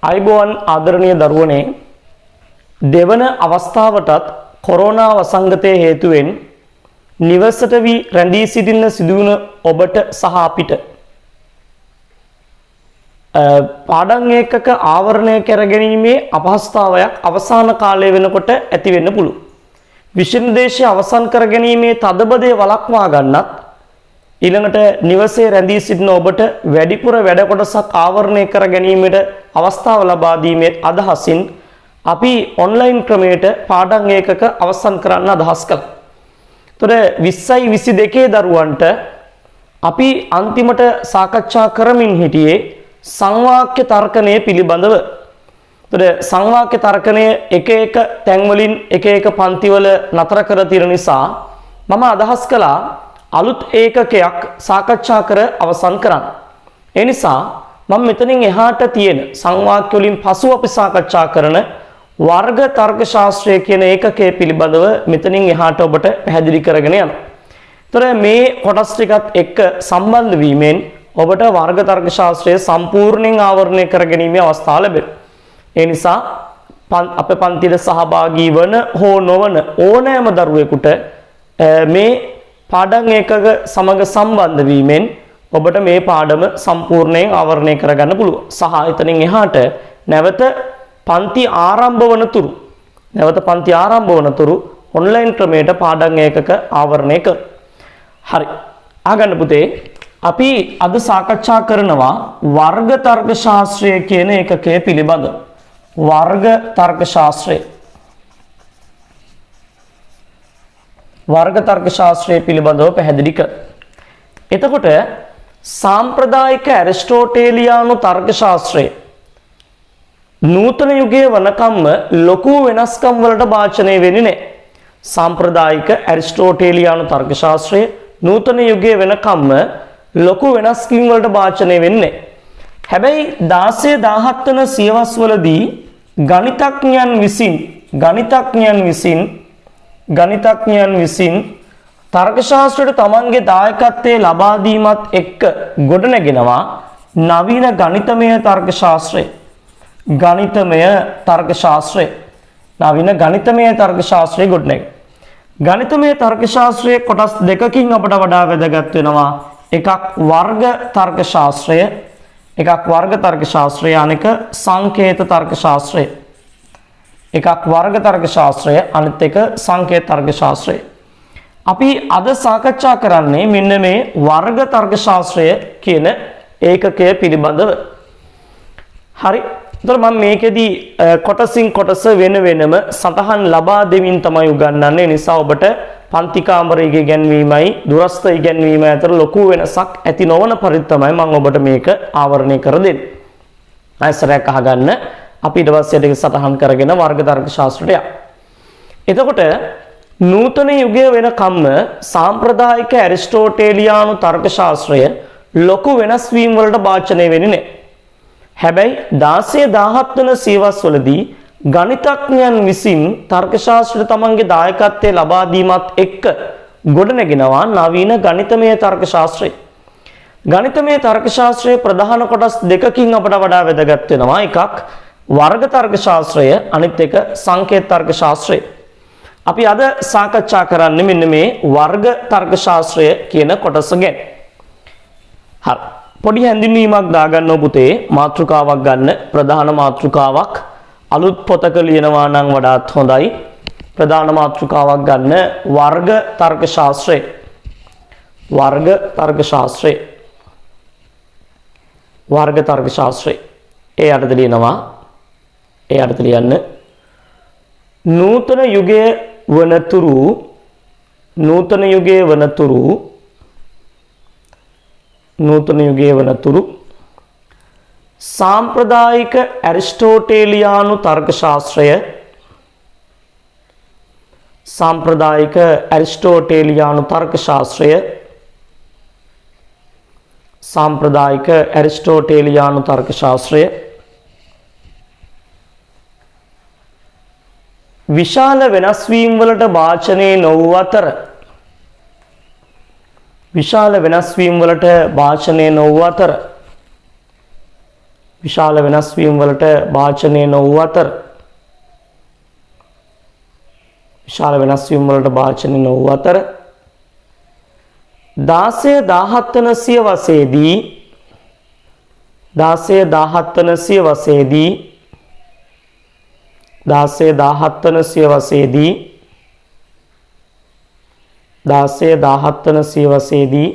අයිබෝවන් ආදරණීය දරුවනේ දෙවන අවස්ථාවටත් කොරෝනා වසංගතයේ හේතුවෙන් නිවසට වී රැඳී සිටින්න සිදුවන ඔබට සහ අපිට පාඩම් ඒකක ආවරණය කර ගැනීමේ අපහසුතාවයක් අවසාන කාලය වෙනකොට ඇති වෙන්න පුළුවන්. විශ්වවිද්‍යාලයේ අවසන් කර ගැනීමේ තදබදය වළක්වා ගන්නත් ඊළඟට නිවසේ රැඳී සිටින ඔබට වැඩිපුර වැඩ කොටසක් ආවරණය කර ගැනීමට අවස්ථාව ලබා දීමේ අදහසින් අපි ඔන්ලයින් ක්‍රමයට පාඩම් ඒකක අවසන් කරන්න අදහස් කළා. ඒතර 20යි 22 දරුවන්ට අපි අන්තිමට සාකච්ඡා කරමින් හිටියේ සංවාක්‍ය තර්කණය පිළිබඳව. ඒතර සංවාක්‍ය තර්කණය එක එක තැන් වලින් එක එක පන්තිවල නතර කර තියෙන නිසා මම අදහස් කළා අලුත් ඒකකයක් සාකච්ඡා කර අවසන් කරන්න. ඒ නිසා මම මෙතනින් එහාට තියෙන සංවාක්‍ය වලින් පසුව අපි සාකච්ඡා කරන වර්ග තර්ක ශාස්ත්‍රය කියන ඒකකයේ පිළිබඳව මෙතනින් එහාට ඔබට පැහැදිලි කරගෙන යනවා. ඒතර මේ කොටස් ටිකත් එක්ක සම්බන්ධ වීමෙන් ඔබට වර්ග තර්ක ශාස්ත්‍රය සම්පූර්ණයෙන් ආවරණය කර ගැනීමේ අවස්ථාව ලැබෙනවා. ඒ නිසා අපේ පන්තියේ සහභාගී වන හෝ නොවන ඕනෑම දරුවෙකුට මේ පාඩම් ඒකක සමග සම්බන්ධ වීමෙන් ඔබට මේ පාඩම සම්පූර්ණයෙන් ආවරණය කරගන්න පුළුවන්. සහ එතනින් එහාට නැවත පන්ති ආරම්භ වන තුරු ඔන්ලයින් ක්‍රමයට පාඩම් ඒකක ආවරණය කර. හරි. ආගන්න පුතේ අපි අද සාකච්ඡා කරනවා වර්ග තර්ක ශාස්ත්‍රය කියන ඒකකයේ පිළිබඳ. වර්ග තර්ක ශාස්ත්‍රය. වර්ග තර්ක ශාස්ත්‍රය පිළිබඳව පැහැදිලි කර. එතකොට සාම්ප්‍රදායික ඇරිස්ටෝටේලියානු තර්ක ශාස්ත්‍රය නූතන යුගයේ වනකම්ම ලොකු වෙනස්කම් වලට භාජනය වෙන්නේ නැහැ. සාම්ප්‍රදායික ඇරිස්ටෝටේලියානු තර්ක ශාස්ත්‍රය නූතන යුගයේ වෙනකම්ම ලොකු වෙනස්කම් වලට භාජනය වෙන්නේ නැහැ. හැබැයි 16 17 වන සියවස් වලදී ගණිතඥයන් විසින් තර්ක ශාස්ත්‍රයට තමන්ගේ දායකත්වයේ ලබා දීමත් එක්ක ගොඩනගෙනවා නවීන ගණිතමය තර්ක ශාස්ත්‍රය. නවීන ගණිතමය තර්ක ශාස්ත්‍රය ගොඩනැගෙනවා. ගණිතමය තර්ක ශාස්ත්‍රයේ කොටස් දෙකකින් අපට වඩා වැදගත් වෙනවා. එකක් වර්ග තර්ක ශාස්ත්‍රය, අනෙක සංකේත තර්ක ශාස්ත්‍රය. අනිත් එක සංකේත තර්ක ශාස්ත්‍රය. අපි අද සාකච්ඡා කරන්නේ මෙන්න මේ වර්ග තර්ක ශාස්ත්‍රය කියන ඒකකය පිළිබඳව. හරි. එතකොට මම මේකෙදී කොටසින් කොටස වෙන වෙනම සටහන් ලබා දෙමින් තමයි උගන්වන්නේ. නිසා ඔබට පන්ති කාමරයේ ඉගෙනීමයි දුරස්ත ඉගෙනීම අතර ලොකු වෙනසක් ඇති නොවන පරිදි තමයි මම ඔබට මේක ආවරණය කර දෙන්නේ. ආයසරයක් අහගන්න. අපි ඊට පස්සේ ඒක සටහන් කරගෙන වර්ග තර්ක ශාස්ත්‍රයට යමු. එතකොට නූතන යුගය වෙනකම්ම සාම්ප්‍රදායික ඇරිස්ටෝටේලියානු තර්ක ශාස්ත්‍රය ලොකු වෙනස් වීම් වලට භාජනය වෙන්නේ නැහැ. හැබැයි 16 17 වන සියවස් වලදී ගණිතඥයන් විසින් තර්ක ශාස්ත්‍රයට තමන්ගේ දායකත්වයේ ලබා දීමත් එක්ක ගොඩනගෙනවා නවීන ගණිතමය තර්ක ශාස්ත්‍රය. ගණිතමය තර්ක ශාස්ත්‍රයේ ප්‍රධාන කොටස් දෙකකින් අපට වඩා වැදගත් වෙනවා. එකක් වර්ග තර්ක ශාස්ත්‍රය, අනිත් එක සංකේත තර්ක ශාස්ත්‍රය. අපි අද සාකච්ඡා කරන්නේ මෙන්න මේ වර්ග තර්ක ශාස්ත්‍රය කියන කොටස ගැන. හරි. පොඩි හැඳින්වීමක් දාගන්න පුතේ. මාතෘකාවක් ගන්න. ප්‍රධාන මාතෘකාවක් අලුත් පොතක ලියනවා නම් වඩාත් හොඳයි. ප්‍රධාන මාතෘකාවක් ගන්න වර්ග තර්ක ශාස්ත්‍රය. වර්ග තර්ක ශාස්ත්‍රය. ඒ අර්ථ ලියනවා. ඒ අර්ථ ලියන්න. නූතන යුගයේ වනතුරු සාම්ප්‍රදායික ඇරිස්ටෝටේලියානු තර්ක ශාස්ත්‍රය විශාල වෙනස් වීම් වලට භාජනය නොවූ අතර විශාල වෙනස් වීම් වලට භාජනය නොවූ අතර විශාල වෙනස් වීම් වලට භාජනය නොවූ අතර 16 17 වන සියවසේදී 16 17 වන සියවසේදී 16 17 වන සියවසේදී 16 17 වන සියවසේදී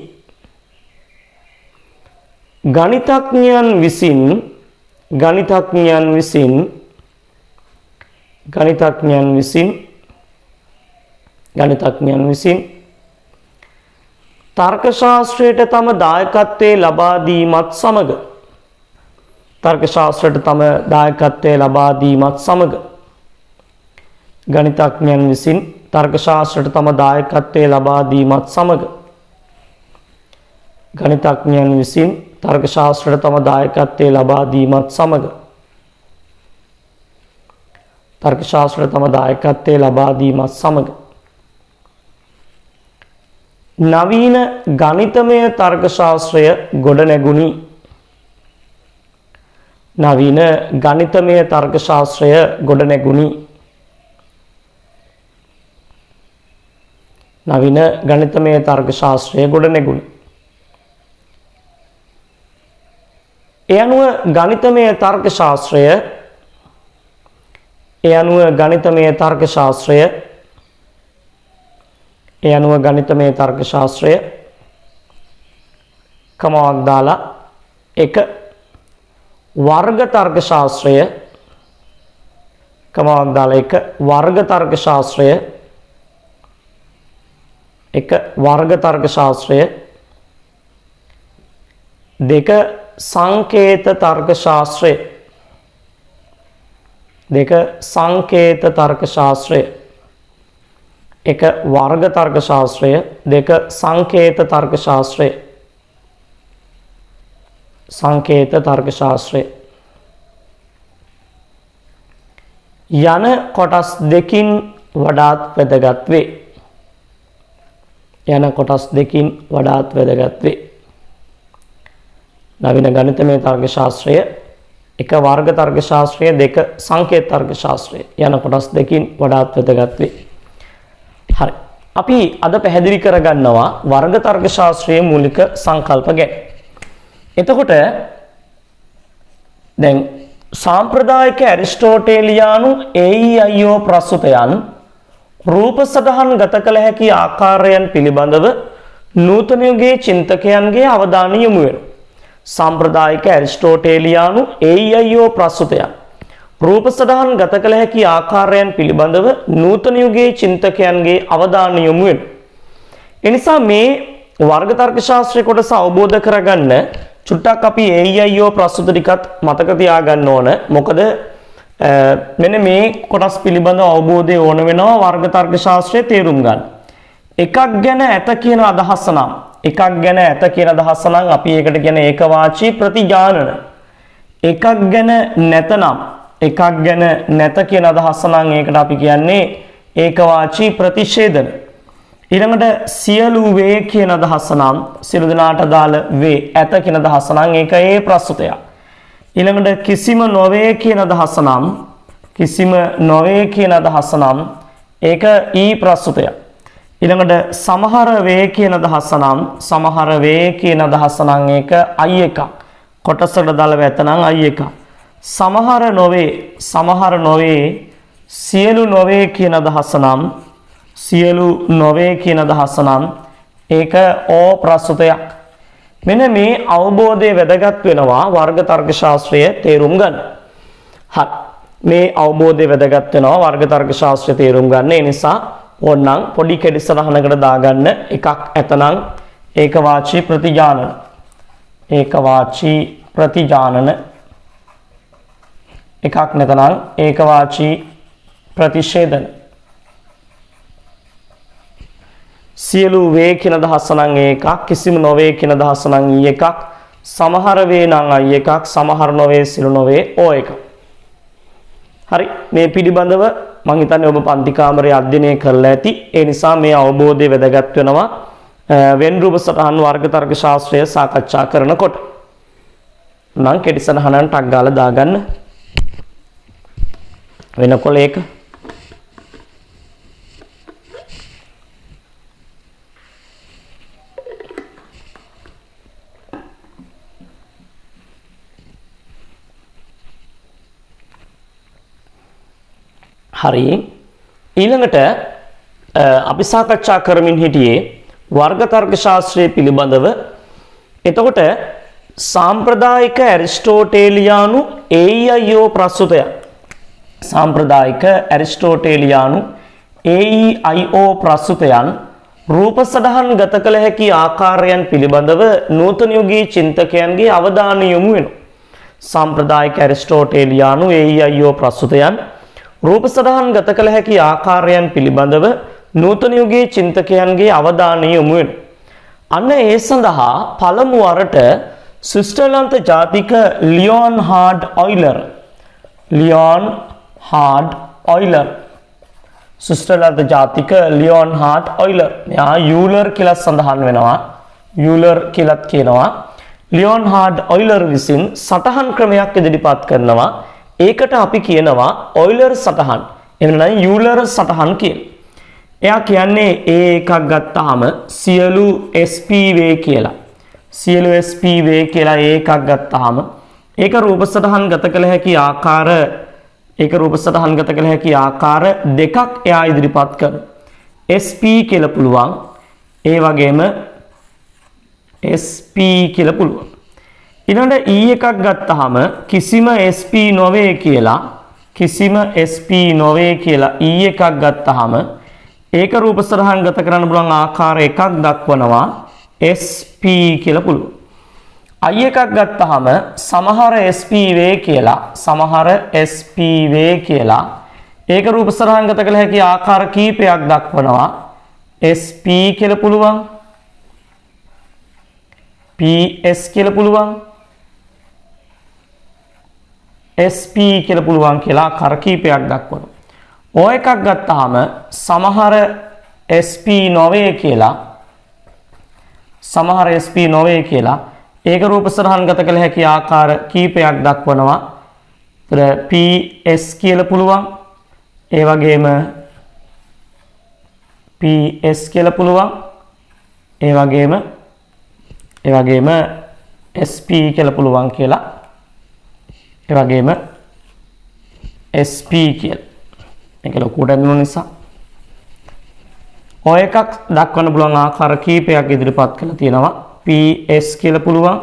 ගණිතඥයන් විසින් තර්ක ශාස්ත්‍රයට තම දායකත්වයේ ලබා දීමත් සමග ගණිතඥයන් විසින් තර්ක ශාස්ත්‍රයට තම දායකත්වයේ ලබා දීමත් සමග ගණිතඥයන් විසින් තර්ක ශාස්ත්‍රයට තම දායකත්වයේ ලබා දීමත් සමග තර්ක ශාස්ත්‍රයට තම දායකත්වයේ ලබා දීමත් සමග නවීන ගණිතමය තර්ක ශාස්ත්‍රය ගොඩනැගුණි. නවීන ගණිතමය තර්ක ශාස්ත්‍රය ගොඩනැගුණි. නවීන ගණිතමය තර්ක ශාස්ත්‍රය ගොඩනැගුණි. ඒ අනුව ගණිතමය තර්ක ශාස්ත්‍රය කමාවක් දාලා එක වර්ග තර්ක ශාස්ත්‍රය කමාවක් දාලා එක වර්ග තර්ක ශාස්ත්‍රය එක වර්ග තර්ක ශාස්ත්‍රය දෙක සංකේත තර්ක ශාස්ත්‍රය දෙක සංකේත තර්ක ශාස්ත්‍රය එක වර්ග තර්ක ශාස්ත්‍රය දෙක සංකේත තර්ක ශාස්ත්‍රය සංකේත තර්ක ශාස්ත්‍රය යන කොටස් දෙකින් වඩාත් වැදගත් වේ. නවීන ගණිතමය තර්ක ශාස්ත්‍රය එක වර්ග තර්ක ශාස්ත්‍රය දෙක සංකේත තර්ක ශාස්ත්‍රය යන කොටස් දෙකින් වඩාත් වැදගත් වේ. හරි. අපි අද පැහැදිලි කරගන්නවා වර්ග තර්ක ශාස්ත්‍රයේ මූලික සංකල්ප ගැන. එතකොට දැන් සාම්ප්‍රදායික ඇරිස්ටෝටේලියානු AEIO ප්‍රස්තුතයන් රූප සටහන් ගත කළ හැකි ආකාරයන් පිළිබඳව නූතන යුගයේ චින්තකයන්ගේ අවධානය යොමු වෙනවා. සාම්ප්‍රදායික ඇරිස්ටෝටේලියානු AEIO ප්‍රස්තුතයන් රූප සටහන් ගත කළ හැකි ආකාරයන් පිළිබඳව නූතන යුගයේ චින්තකයන්ගේ අවධානය යොමු වෙනවා. එනිසා මේ වර්ග තර්ක ශාස්ත්‍රය කොටස අවබෝධ කරගන්න චුට්ටක් අපි AEIO ප්‍රස්තුත ටිකත් මතක තියාගන්න ඕන. මොකද මෙන්න මේ කොටස් පිළිබඳව අවබෝධය ඕන වෙනවා වර්ග තර්ක ශාස්ත්‍රය තේරුම් ගන්න. එකක් ගැන ඇත කියන අදහස නම් අපි ඒකට කියන ඒකවාචී ප්‍රතිජානන. එකක් ගැන නැත කියන අදහස නම් ඒකට අපි කියන්නේ ඒකවාචී ප්‍රතිෂේධන. ඊළඟට සියලු වේ කියන අදහස නම් සියලු දෙනාට අදාළ වේ ඇත කියන අදහස නම් ඒක ඒ ප්‍රස්තුතය. ඊළඟට කිසිම නොවේ කියන අදහස නම් ඒක ඊ ප්‍රස්තුතය. ඊළඟට සමහර වේ කියන අදහස නම් ඒක අයි එකක්. කොටසකට දාලා ඇත නම් අයි එකක්. සමහර නොවේ සියලු නොවේ කියන අදහස නම් ඒක ඕ ප්‍රස්තුතයක්. මෙන්න මේ අවබෝධය වැදගත් වෙනවා වර්ග තර්ක ශාස්ත්‍රය තේරුම් ගන්න. හරි. මේ අවබෝධය වැදගත් වෙනවා වර්ග තර්ක ශාස්ත්‍රය තේරුම් ගන්න. ඒ නිසා ඕනනම් පොඩි කෙටි සටහනකට දාගන්න එකක් ඇතනම් ඒකවාචී ප්‍රතිජානන එකක් නැතනම් ඒකවාචී ප්‍රතිෂේධන. සියලු වේ කියන අදහස නම් එකක්, කිසිම නොවේ කියන අදහස නම් එකක්, සමහර වේ නම් එකක්, සමහර නොවේ සියලු නොවේ ඕ එකක්. හරි. මේ පිළිබඳව මම හිතන්නේ ඔබ පන්ති කාමරයේ අධ්‍යයනය කරලා ඇති. ඒ නිසා මේ අවබෝධය වැදගත් වෙනවා වෙන් රූප සටහන් වර්ග තර්ක ශාස්ත්‍රය සාකච්ඡා කරනකොට. නම් කෙටි සටහනක් ටක් ගාලා දාගන්න. වෙන කොලයක හරි. ඊළඟට අපි සාකච්ඡා කරමින් හිටියේ වර්ග තර්ක ශාස්ත්‍රය පිළිබඳව. එතකොට සාම්ප්‍රදායික ඇරිස්ටෝටේලියානු AEIO ප්‍රස්තුතය. සාම්ප්‍රදායික ඇරිස්ටෝටේලියානු AEIO ප්‍රස්තුතයන් රූප සටහන් ගත කළ හැකි ආකාරයන් පිළිබඳව නූතන යුගී චින්තකයන්ගේ අවධානය යොමු වෙනවා. සාම්ප්‍රදායික ඇරිස්ටෝටේලියානු AEIO ප්‍රස්තුතයන් රූප සටහන් ගත කළ හැකි ආකාරයන් පිළිබඳව නූතන යුගයේ චින්තකයන්ගේ අවධානය යොමු වෙනවා. අන්න ඒ සඳහා පළමු වරට ස්විට්සර්ලන්ත ජාතික ලියොන්හාඩ් ඔයිලර් ස්විට්සර්ලන්ත ජාතික ලියොන්හාඩ් ඔයිලර් මෙයා යූලර් කියලා සඳහන් වෙනවා. යූලර් කියලාත් කියනවා. ලියොන්හාඩ් ඔයිලර් විසින් සටහන් ක්‍රමයක් ඉදිරිපත් කරනවා. ඒකට අපි කියනවා ඔයිලර් සටහන්. එහෙම නැත්නම් යූලර් සටහන් කියලා. එයා කියන්නේ A එකක් ගත්තාම සියලු SPV කියලා. සියලු SPV කියලා A එකක් ගත්තාම ඒක රූප සටහන් ගත කළ හැකි ආකාර දෙකක් එයා ඉදිරිපත් කරනවා. SP කියලා පුළුවන්. ඒ වගේම SP කියලා පුළුවන්. ඊළඟට E එකක් ගත්තාම කිසිම SP නොවේ කියලා E එකක් ගත්තාම ඒක රූප සටහන් ගත කරන්න පුළුවන් ආකාර එකක් දක්වනවා SP කියලා පුළුවන්. I එකක් ගත්තාම සමහර SPV කියලා ඒක රූප සටහන් ගත කළ හැකි ආකාර කීපයක් දක්වනවා SP කියලා පුළුවන්. PS කියලා පුළුවන්. SP කියලා පුළුවන් කියලා ආකාර කීපයක් දක්වනවා. O එකක් ගත්තාම සමහර SP නොවේ කියලා ඒක රූප සටහන් ගත කළ හැකි ආකාර කීපයක් දක්වනවා. PS කියලා පුළුවන්. ඒ වගේම PS කියලා පුළුවන්. ඒ වගේම SP කියලා පුළුවන් කියලා. ඒ වගේම SP කියලා. මේක ලොකුට ඇඳුණු නිසා ඔය එකක් දක්වන්න පුළුවන් ආකාර කීපයක් ඉදිරිපත් කරලා තියෙනවා. PS කියලා පුළුවන්.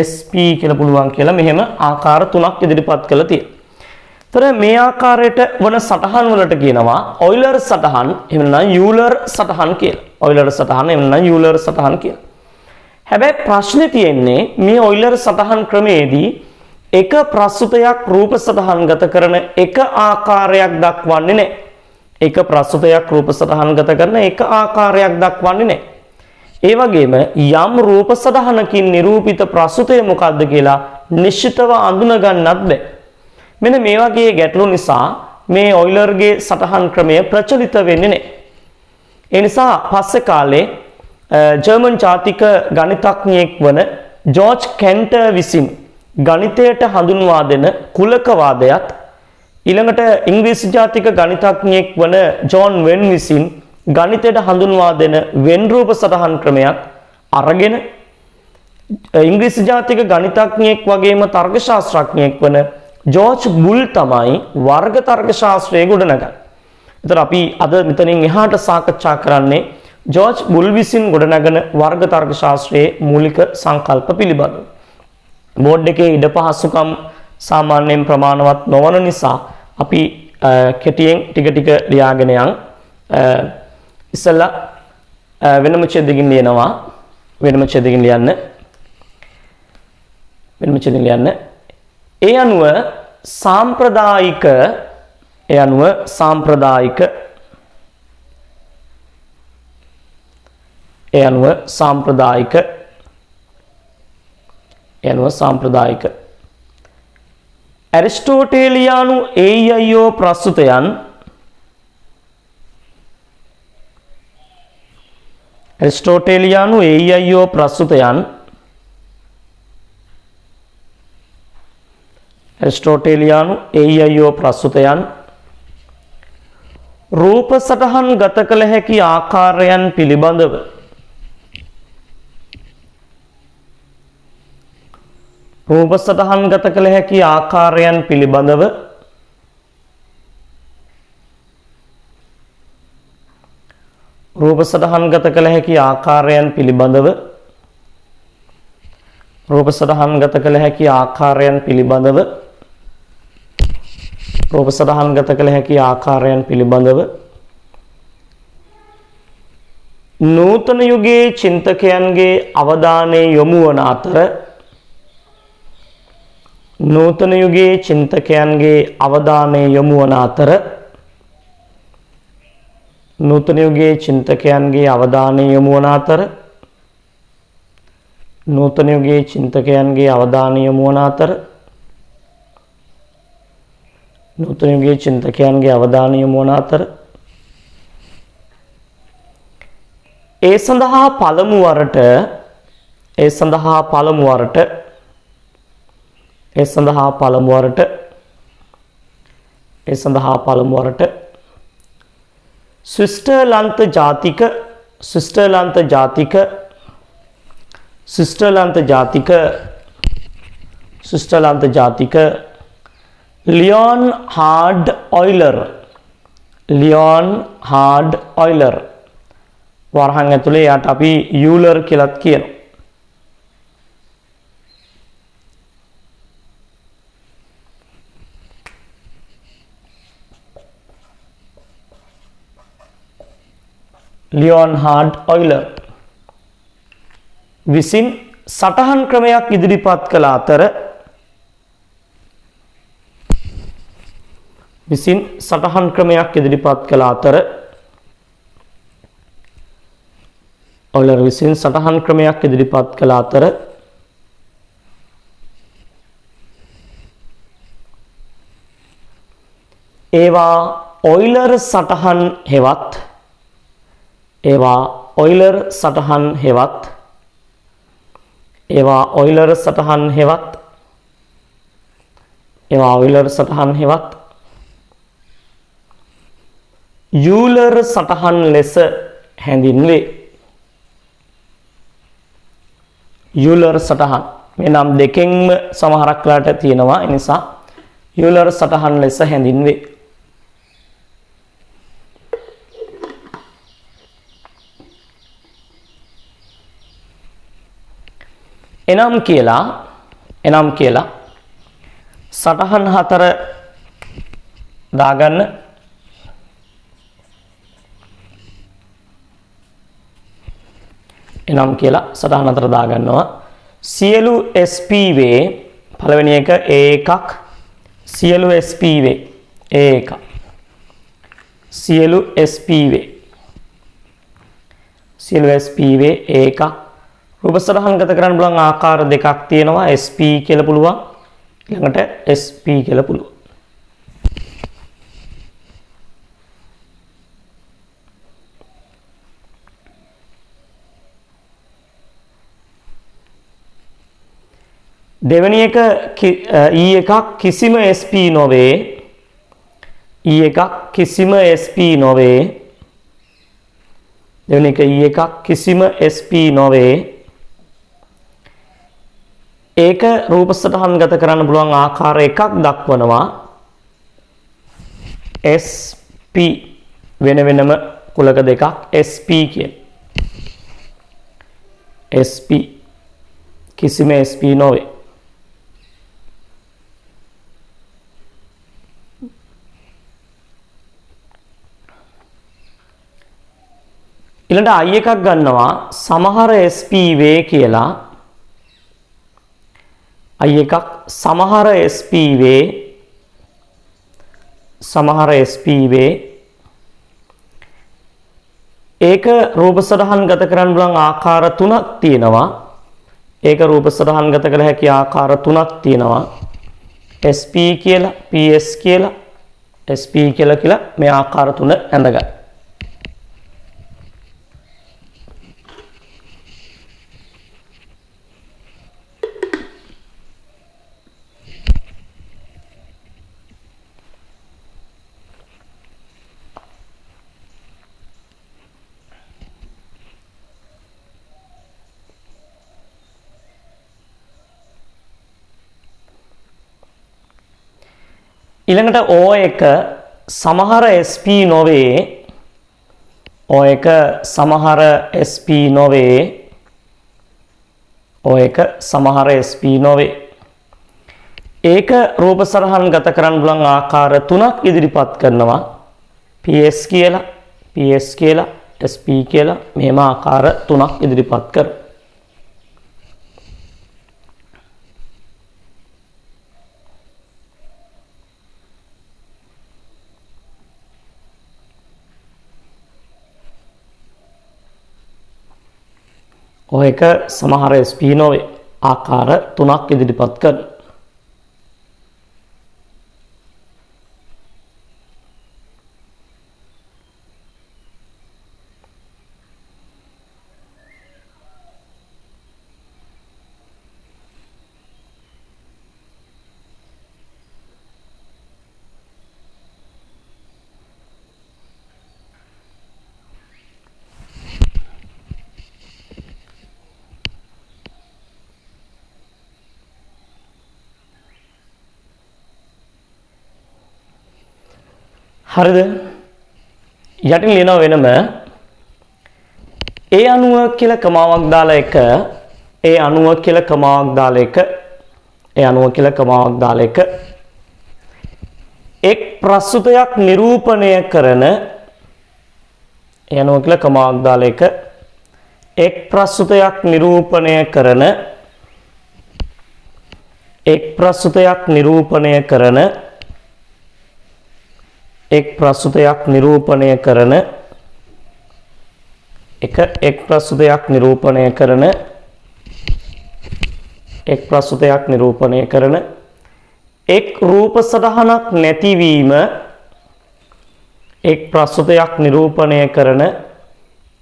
SP කියලා පුළුවන් කියලා මෙහෙම ආකාර තුනක් ඉදිරිපත් කරලා තියෙනවා. ඒතර මේ ආකාරයට වන සටහන් වලට කියනවා ඔයිලර් සටහන් එහෙම නැත්නම් යූලර් සටහන් කියලා. ඔයිලර් සටහන එහෙම නැත්නම් යූලර් සටහන් කියලා. හැබැයි ප්‍රශ්නේ තියෙන්නේ මේ ඔයිලර් සටහන් ක්‍රමයේදී එක ප්‍රස්තුතයක් රූප සටහන් ගත කරන එක ආකාරයක් දක්වන්නේ නැහැ. එක ප්‍රස්තුතයක් රූප සටහන් ගත කරන එක ආකාරයක් දක්වන්නේ නැහැ. ඒ වගේම යම් රූප සටහනකින් නිරූපිත ප්‍රස්තුතය මොකක්ද කියලා නිශ්චිතව අඳුන ගන්නත් බැහැ. මෙන්න මේ වගේ ගැටලු නිසා මේ ඔයිලර්ගේ සටහන් ක්‍රමය ප්‍රචලිත වෙන්නේ නැහැ. ඒ නිසා පස්සේ කාලේ ජර්මන් ජාතික ගණිතඥයෙක් වන ජෝර්ජ් කෙන්ටර් විසින් ගණිතයට හඳුන්වා දෙන කුලකවාදයත් ඊළඟට ඉංග්‍රීසි ජාතික ගණිතඥයෙක් වන ජෝන් වෙන් විසින් ගණිතයට හඳුන්වා දෙන වෙන් රූප සටහන් ක්‍රමයක් අරගෙන ඉංග්‍රීසි ජාතික ගණිතඥයෙක් වගේම තර්ක ශාස්ත්‍රඥයෙක් වන ජෝර්ජ් බුල් තමයි වර්ග තර්ක ශාස්ත්‍රය ගොඩනගන්නේ. ඒතර අපි අද මෙතනින් එහාට සාකච්ඡා කරන්නේ ජෝර්ජ් බුල් විසින් ගොඩනගන වර්ග තර්ක ශාස්ත්‍රයේ මූලික සංකල්ප පිළිබඳව. බෝඩ් එකේ ඉඩ පහසුකම් සාමාන්‍යයෙන් ප්‍රමාණවත් නොවන නිසා අපි කෙටියෙන් ටික ලියාගෙන යන්. ඉස්සෙල්ලා වෙනම ඡේදකින් ලියනවා. වෙනම ඡේදකින් ලියන්න. ඒ අනුව සාම්ප්‍රදායික ඇරිස්ටෝටේලියානු AEIO ප්‍රස්තුතයන් ඇරිස්ටෝටේලියානු ඒයියෝ ප්‍රස්තුතයන් රූප සටහන් ගත කළ හැකි ආකාරයන් පිළිබඳව රූප සටහන් ගත කළ හැකි ආකාරයන් පිළිබඳව රූප සටහන් ගත කළ හැකි ආකාරයන් පිළිබඳව රූප සටහන් ගත කළ හැකි ආකාරයන් පිළිබඳව රූප සටහන් ගත කළ හැකි ආකාරයන් පිළිබඳව නූතන යුගයේ චින්තකයන්ගේ අවධානය යොමු වන අතර නූතන යුගයේ චින්තකයන්ගේ අවධානය යොමු වන අතර නූතන යුගයේ චින්තකයන්ගේ අවධානය යොමු වන අතර නූතන යුගයේ චින්තකයන්ගේ අවධානය යොමු වන අතර නූතන යුගයේ චින්තකයන්ගේ අවධානය යොමු වන අතර ඒ සඳහා පළමු වරට ස්විට්සර්ලන්ත ජාතික ලියොන් හාඩ් ඔයිලර් වරහන් ඇතුලේ යාට අපි යූලර් කියලාත් කියනවා. ලියොන් හාඩ් ඔයිලර් විසින් සටහන් ක්‍රමයක් ඉදිරිපත් කළ අතර ඔයිලර් විසින් සටහන් ක්‍රමයක් ඉදිරිපත් කළ අතර ඒවා ඔයිලර් සටහන් හෙවත් යූලර් සටහන් ලෙස හැඳින්වේ. යූලර් සටහන් මේ නම් දෙකෙන්ම සමහරක් වෙලාට තියෙනවා. ඒ නිසා යූලර් සටහන් ලෙස හැඳින්වේ. එනම් කියලා සටහන් හතර දාගන්න. එනම් කියලා සටහන් හතර දාගන්නවා. සියලු SP වේ පළවෙනි එක A1 සියලු SP වේ A1 සියලු SP වේ A1 රූප සටහන් ගත කරන්න පුළුවන් ආකාර දෙකක් තියෙනවා. SP කියලා පුළුවන් ඊළඟට SP කියලා පුළුවන්. දෙවෙනි එක E1 කිසිම SP නොවේ. දෙවෙනි එක E1 කිසිම SP නොවේ. ඒක රූප සටහන් ගත කරන්න පුළුවන් ආකාර එකක් දක්වනවා. SP වෙන වෙනම කුලක දෙකක් SP කියන. SP කිසිම SP නොවේ. ඊළඟට I එකක් ගන්නවා සමහර SP වේ කියලා. I එකක් සමහර SP වේ ඒක රූප සටහන් ගත කරන්න පුළුවන් ආකාර තුනක් තියෙනවා. SP කියලා, PS කියලා, SP කියලා මේ ආකාර තුන ඇඳගන්න. ඊළඟට O1 සමහර SP නොවේ. O1 සමහර SP නොවේ. O1 සමහර SP නොවේ. ඒක රූප සටහන් ගත කරන්න පුළුවන් ආකාර තුනක් ඉදිරිපත් කරනවා. PS කියලා, PS කියලා, SP කියලා මෙහෙම ආකාර තුනක් ඉදිරිපත් කරනවා. O1 සමහර SP නොවේ ආකාර තුනක් ඉදිරිපත් කරනවා. හරිද? යටින් ලියනවා වෙනම ඒ අණුව කියලා කමාවක් දාලා එක ඒ අණුව කියලා කමාවක් දාලා එක ඒ අණුව කියලා කමාවක් දාලා එක එක් ප්‍රස්තුතයක් නිරූපණය කරන ඒ අණුව කියලා කමාවක් දාලා එක එක් ප්‍රස්තුතයක් නිරූපණය කරන එක් ප්‍රස්තුතයක් නිරූපණය කරන එක් ප්‍රස්තුතයක් නිරූපණය කරන එක් ප්‍රස්තුතයක් නිරූපණය කරන එක් ප්‍රස්තුතයක් නිරූපණය කරන එක් රූප සටහනක් නැතිවීම එක් ප්‍රස්තුතයක් නිරූපණය කරන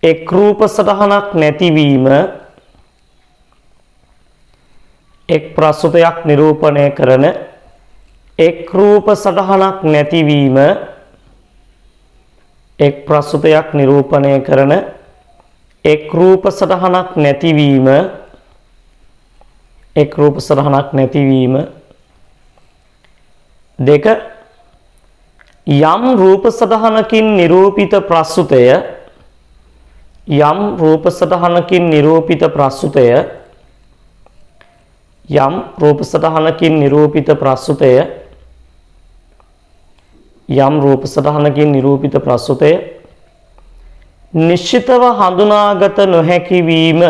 එක් රූප සටහනක් නැතිවීම එක් ප්‍රස්තුතයක් නිරූපණය කරන එක් රූප සටහනක් නැතිවීම එක් ප්‍රස්තුතයක් නිරූපණය කරන එක් රූප සටහනක් නැතිවීම එක් රූප සටහනක් නැතිවීම දෙක යම් රූප සටහනකින් නිරූපිත ප්‍රස්තුතය යම් රූප සටහනකින් නිරූපිත ප්‍රස්තුතය යම් රූප සටහනකින් නිරූපිත ප්‍රස්තුතය යම් රූප සටහනකින් නිරූපිත ප්‍රස්තුතය නිශ්චිතව හඳුනාගත නොහැකි වීම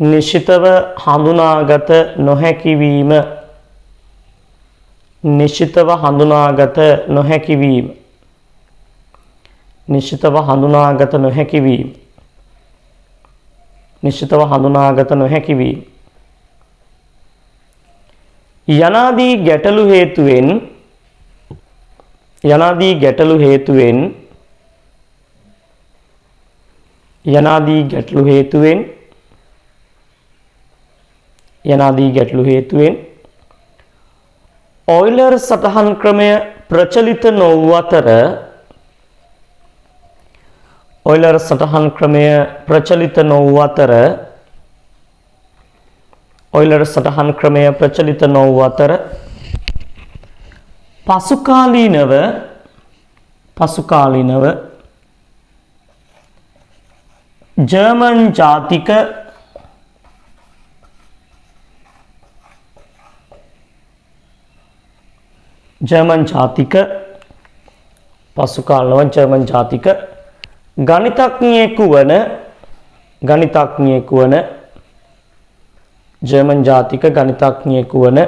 නිශ්චිතව හඳුනාගත නොහැකි වීම නිශ්චිතව හඳුනාගත නොහැකි වීම නිශ්චිතව හඳුනාගත නොහැකි වීම නිශ්චිතව හඳුනාගත නොහැකි වීම යනාදී ගැටලු හේතුවෙන් යනාදී ගැටලු හේතුවෙන් යනාදී ගැටලු හේතුවෙන් යනාදී ගැටලු හේතුවෙන් ඔයිලර් සටහන් ක්‍රමය ප්‍රචලිත නොවූ අතර ඔයිලර් සටහන් ක්‍රමය ප්‍රචලිත නොවූ අතර ඔයිලර් සටහන් ක්‍රමය ප්‍රචලිත නොවූ අතර පසුකාලීනව ජර්මන් ජාතික පසුකාලීනව ජර්මන් ජාතික ගණිතඥයෙකු වන ජර්මන් ජාතික ගණිතඥයෙකු වන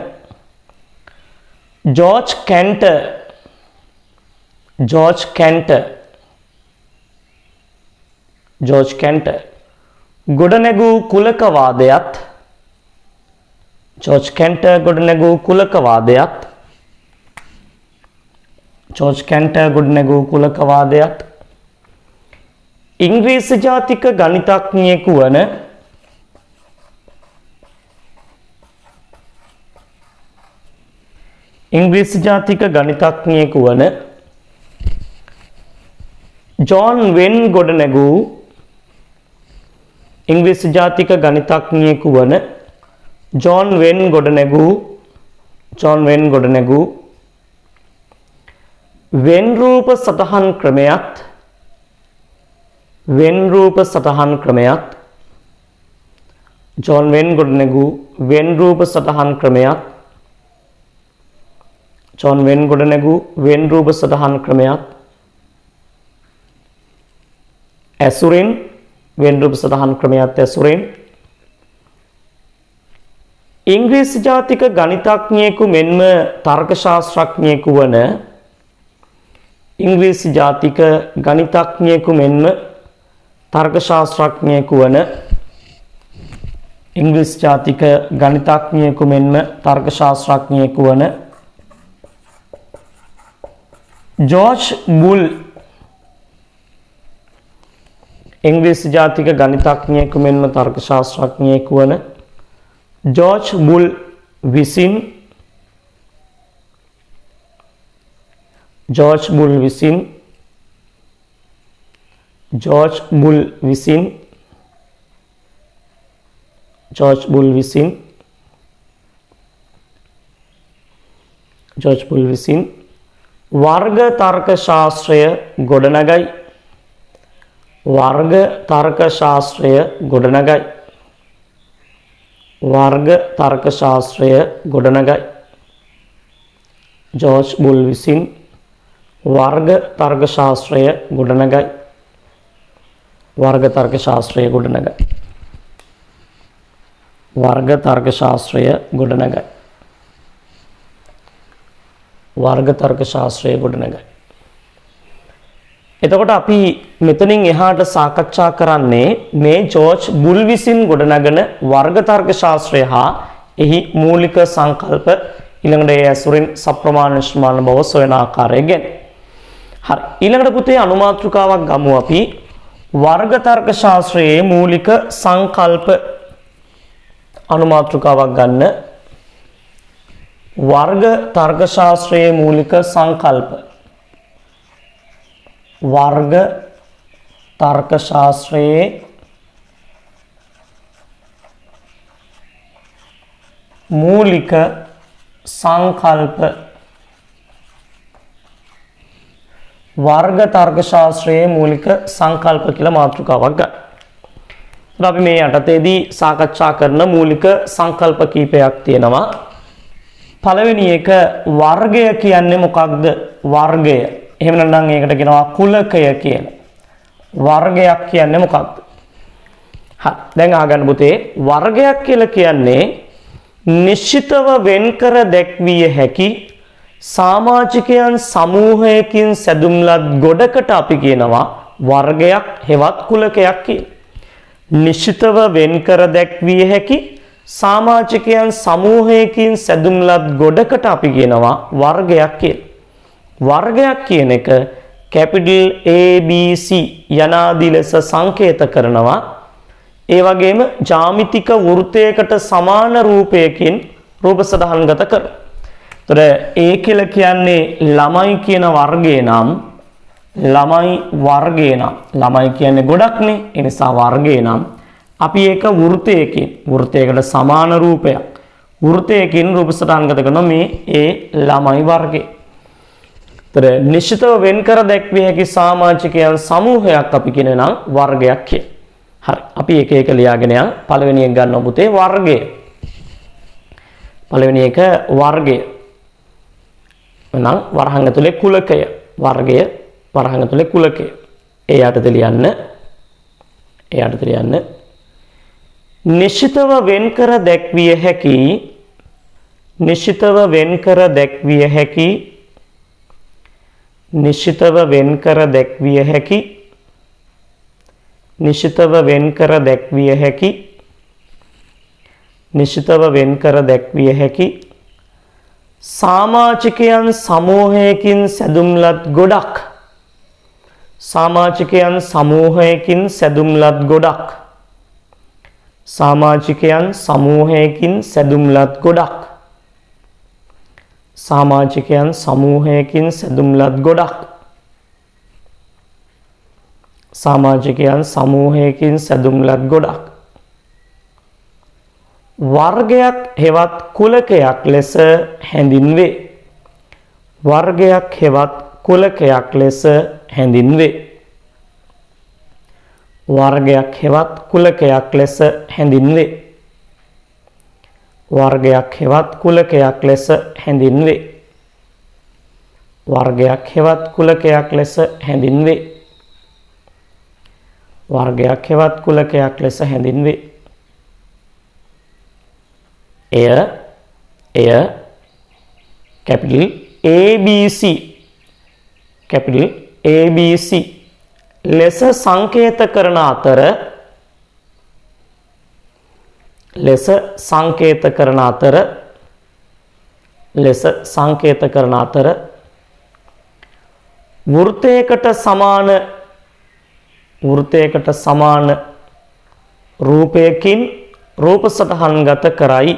ජෝර්ජ් කැන්ටර් ගොඩනැගූ කුලකවාදයත් ජෝර්ජ් කැන්ටර් ගොඩනැගූ කුලකවාදයත් ඉංග්‍රීසි ජාතික ගණිතඥයෙකු වන ඉංග්‍රීසි ජාතික ගණිතඥයෙකු වන ජෝන් වෙන් ගොඩනැගූ ඉංග්‍රීසි ජාතික ගණිතඥයෙකු වන ජෝන් වෙන් ගොඩනැගූ වෙන් රූප සටහන් ක්‍රමයත් ජෝන් වෙන් ගොඩනැගූ වෙන් රූප සටහන් ක්‍රමයත් ජෝන් වෙන් ගොඩනැගූ වෙන් රූප සටහන් ක්‍රමයත් ඇසුරින් වෙන් රූප සටහන් ක්‍රමයත් ඇසුරින් ඉංග්‍රීසි ජාතික ගණිතඥයෙකු මෙන්ම තර්ක ශාස්ත්‍රඥයෙකු වන ඉංග්‍රීසි ජාතික ගණිතඥයෙකු මෙන්ම තර්ක ශාස්ත්‍රඥයෙකු වන ඉංග්‍රීසි ජාතික ගණිතඥයෙකු මෙන්ම තර්ක ශාස්ත්‍රඥයෙකු වන ජෝර්ජ් බුල් ඉංග්‍රීසි ජාතික ගණිතඥයෙකු මෙන්ම තර්ක ශාස්ත්‍රඥයෙකු වන ජෝර්ජ් බුල් විසින් ජෝර්ජ් බුල් විසින් වර්ග තර්ක ශාස්ත්‍රය ගොඩනගයි. වර්ග තර්ක ශාස්ත්‍රය ගොඩනගයි. වර්ග තර්ක ශාස්ත්‍රය ගොඩනගයි. ජෝර්ජ් බුල් විසින් වර්ග තර්ක ශාස්ත්‍රය ගොඩනගයි. වර්ග තර්ක ශාස්ත්‍රය ගොඩනගයි. වර්ග තර්ක ශාස්ත්‍රය ගොඩනගයි. වර්ග තර්ක ශාස්ත්‍රය ගොඩනගයි. එතකොට අපි මෙතනින් එහාට සාකච්ඡා කරන්නේ මේ ජෝර්ජ් බුල් විසින් ගොඩනගන වර්ග තර්ක ශාස්ත්‍රය හා එහි මූලික සංකල්ප ඊළඟට ඒ ඇසුරින් සප්‍රමාණ නිෂ්මාන බව සොයන ආකාරය ගැන. හරි. ඊළඟට පුතේ අනුමාත්‍රිකාවක් ගමු අපි. වර්ග තර්ක ශාස්ත්‍රයේ මූලික සංකල්ප අනුමාත්‍රිකාවක් ගන්න. වර්ග තර්ක ශාස්ත්‍රයේ මූලික සංකල්ප. වර්ග තර්ක ශාස්ත්‍රයේ මූලික සංකල්ප. වර්ග තර්ක ශාස්ත්‍රයේ මූලික සංකල්ප කියලා මාතෘකාවක් ගන්න. අපි මේ යටතේදී සාකච්ඡා කරන මූලික සංකල්ප කීපයක් තියෙනවා. පළවෙනි එක වර්ගය කියන්නේ මොකක්ද? වර්ගය. එහෙම නැත්නම් ඒකට කියනවා කුලකය කියලා. වර්ගයක් කියන්නේ මොකක්ද? හරි. දැන් අහගන්න පුතේ වර්ගයක් කියලා කියන්නේ නිශ්චිතව වෙන්කර දැක්විය හැකි සමාජිකයන් සමූහයකින් සැදුම්ලත් ගොඩකට අපි කියනවා වර්ගයක් හෙවත් කුලකයක් කියලා. නිශ්චිතව වෙන්කර දැක්විය හැකි සමාජිකයන් සමූහයකින් සැදුම්ලත් ගොඩකට අපි කියනවා වර්ගයක් කියලා. වර්ගයක් කියන එක කැපිටල් A B C යනාදී ලෙස සංකේත කරනවා. ඒ වගේම ජ්‍යාමිතික වෘත්තයකට සමාන රූපයකින් රූප සටහන්ගත කරනවා. එතකොට A කියලා කියන්නේ ළමයි කියන වර්ගය නම් ළමයි කියන්නේ ගොඩක්නේ. ඒ නිසා වර්ගය නම් අපි ඒක වෘත්තයකට සමාන රූපයක් වෘත්තයකින් රූප සටහන්ගත කරනවා මේ ඒ ළමයි වර්ගය. එතකොට නිශ්චිතව වෙන් කර දැක්විය හැකි සමාජිකයන් සමූහයක් අපි කියන නම් වර්ගයක් කියලා. හරි. අපි එක එක ලියාගෙන යන්න. පළවෙනි එක ගන්න පුතේ වර්ගය. පළවෙනි එක වර්ගය. නම් වරහන් ඇතුලේ කුලකය. වර්ගය වරහන් ඇතුලේ කුලකය. ඒ යටතේ ලියන්න. නිශ්චිතව වෙන් කර දැක්විය හැකි නිශ්චිතව වෙන් කර දැක්විය හැකි නිශ්චිතව වෙන් කර දැක්විය හැකි නිශ්චිතව වෙන් කර දැක්විය හැකි නිශ්චිතව වෙන් කර දැක්විය හැකි සමාජිකයන් සමූහයකින් සැදුම්ලත් ගොඩක් සමාජිකයන් සමූහයකින් සැදුම්ලත් ගොඩක් සමාජිකයන් සමූහයකින් සැදුම්ලත් ගොඩක් සමාජිකයන් සමූහයකින් සැදුම්ලත් ගොඩක් සමාජිකයන් සමූහයකින් සැදුම්ලත් ගොඩක් වර්ගයක් හෙවත් කුලකයක් ලෙස හැඳින්වේ. වර්ගයක් හෙවත් කුලකයක් ලෙස හැඳින්වේ. වර්ගයක් හෙවත් කුලකයක් ලෙස හැඳින්වේ. වර්ගයක් හෙවත් කුලකයක් ලෙස හැඳින්වේ. වර්ගයක් හෙවත් කුලකයක් ලෙස හැඳින්වේ. වර්ගයක් හෙවත් කුලකයක් ලෙස හැඳින්වේ. එය capital ABC capital ABC ලෙස සංකේත කරන අතර ලෙස සංකේත කරන අතර ලෙස සංකේත කරන අතර වෘත්තයකට සමාන රූපයකින් රූප සටහන්ගත කරයි.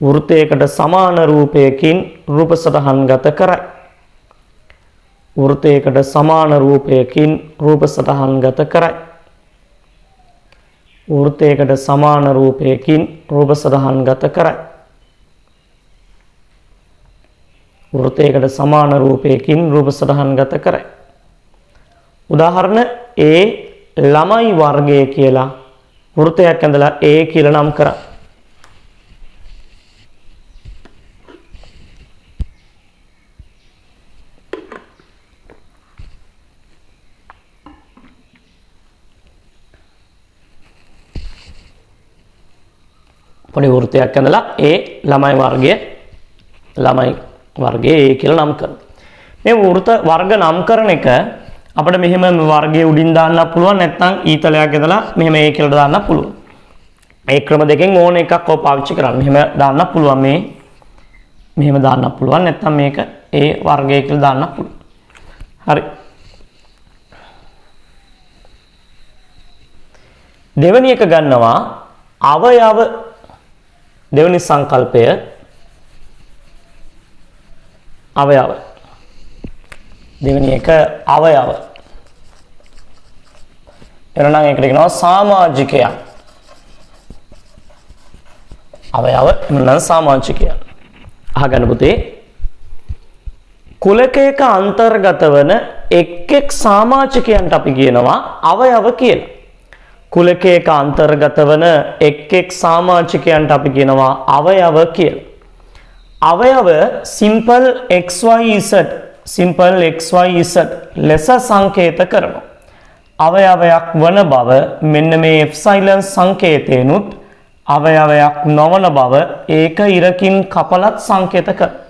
වෘත්තයකට සමාන රූපයකින් රූප සටහන්ගත කරයි. වෘත්තයකට සමාන රූපයකින් රූප සටහන්ගත කරයි. වෘත්තයකට සමාන රූපයකින් රූප සටහන්ගත කරයි. වෘත්තයකට සමාන රූපයකින් රූප සටහන්ගත කරයි. උදාහරණ A ළමයි වර්ගය කියලා වෘත්තයක් ඇඳලා A කියලා නම් කරා. පොඩි වෘත්තයක් ඇඳලා A ළමයි වර්ගයේ A කියලා නම් කරනවා. මේ වෘත්ත වර්ග නම් කරන එක අපිට මෙහෙම වර්ගයේ උඩින් දාන්න පුළුවන්, නැත්නම් ඊතලයක් ඇඳලා මෙහෙම A කියලා දාන්න පුළුවන්. මේ ක්‍රම දෙකෙන් ඕන එකක් ඔය පාවිච්චි කරන්න. මෙහෙම දාන්න පුළුවන්, මෙහෙම දාන්න පුළුවන්, නැත්නම් මේක A වර්ගය කියලා දාන්න පුළුවන්. හරි. දෙවෙනි එක ගන්නවා අවයව. දෙවෙනි සංකල්පය අවයව. දෙවෙනි එක අවයව. එනනම් ඒකට කියනවා සමාජිකයන්. අවයව එනනම් සමාජිකයන්. අහගන්න පුතේ. කුලකයක අන්තර්ගත වන එක් සමාජිකයන්ට අපි කියනවා අවයව කියලා. කුලකයක අන්තර්ගත වන එක් සමාජිකයන්ට අපි කියනවා අවයව කියලා. අවයව simple xyz ලෙස සංකේත කරනවා. අවයවයක් වන බව මෙන්න මේ එප්සයිලන් සංකේතේනුත් අවයවයක් නොවන බව ඒක ඉරකින් කපලත් සංකේත කරනවා.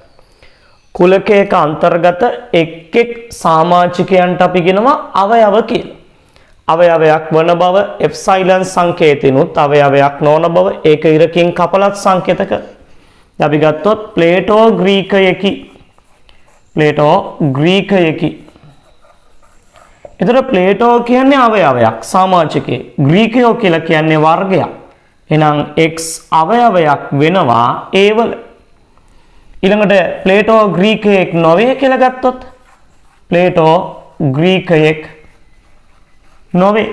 කුලකයක අන්තර්ගත එක් සමාජිකයන්ට අපි කියනවා අවයව කියලා. අවයවයක් වන බව එප්සයිලන් සංකේතේනුත් අවයවයක් නොවන බව ඒක ඉරකින් කපලත් සංකේත කරනවා. අපි ගත්තොත් ප්ලේටෝ ග්‍රීකයෙකි. එතකොට ප්ලේටෝ කියන්නේ අවයවයක් සමාජිකේ. ග්‍රීකයෝ කියලා කියන්නේ වර්ගයක්. එහෙනම් x අවයවයක් වෙනවා A වල. ඊළඟට ප්ලේටෝ ග්‍රීකයෙක් නොවේ කියලා ගත්තොත් ප්ලේටෝ ග්‍රීකයෙක් නොවේ.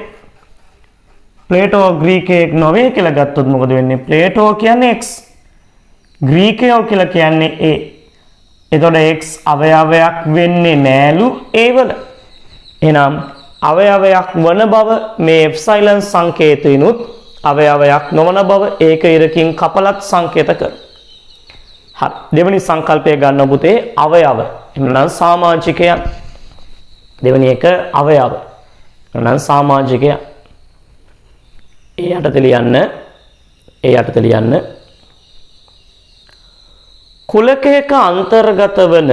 ප්ලේටෝ ග්‍රීකයෙක් නොවේ කියලා ගත්තොත් මොකද වෙන්නේ? ප්ලේටෝ කියන්නේ x. ග්‍රීකයෝ කියලා කියන්නේ A. එතකොට x අවයවයක් වෙන්නේ නෑලු A වල. එහෙනම් අවයවයක් වන බව මේ එප්සයිලන් සංකේතේනුත් අවයවයක් නොවන බව ඒක ඉරකින් කපලත් සංකේත කරනවා. හරි. දෙවෙනි සංකල්පය ගන්න පුතේ අවයව. එහෙනම් සමාජිකයන්. දෙවෙනි එක අවයව. එහෙනම් සමාජිකයන්. ඒ යටතේ ලියන්න කුලකයක අන්තර්ගත වන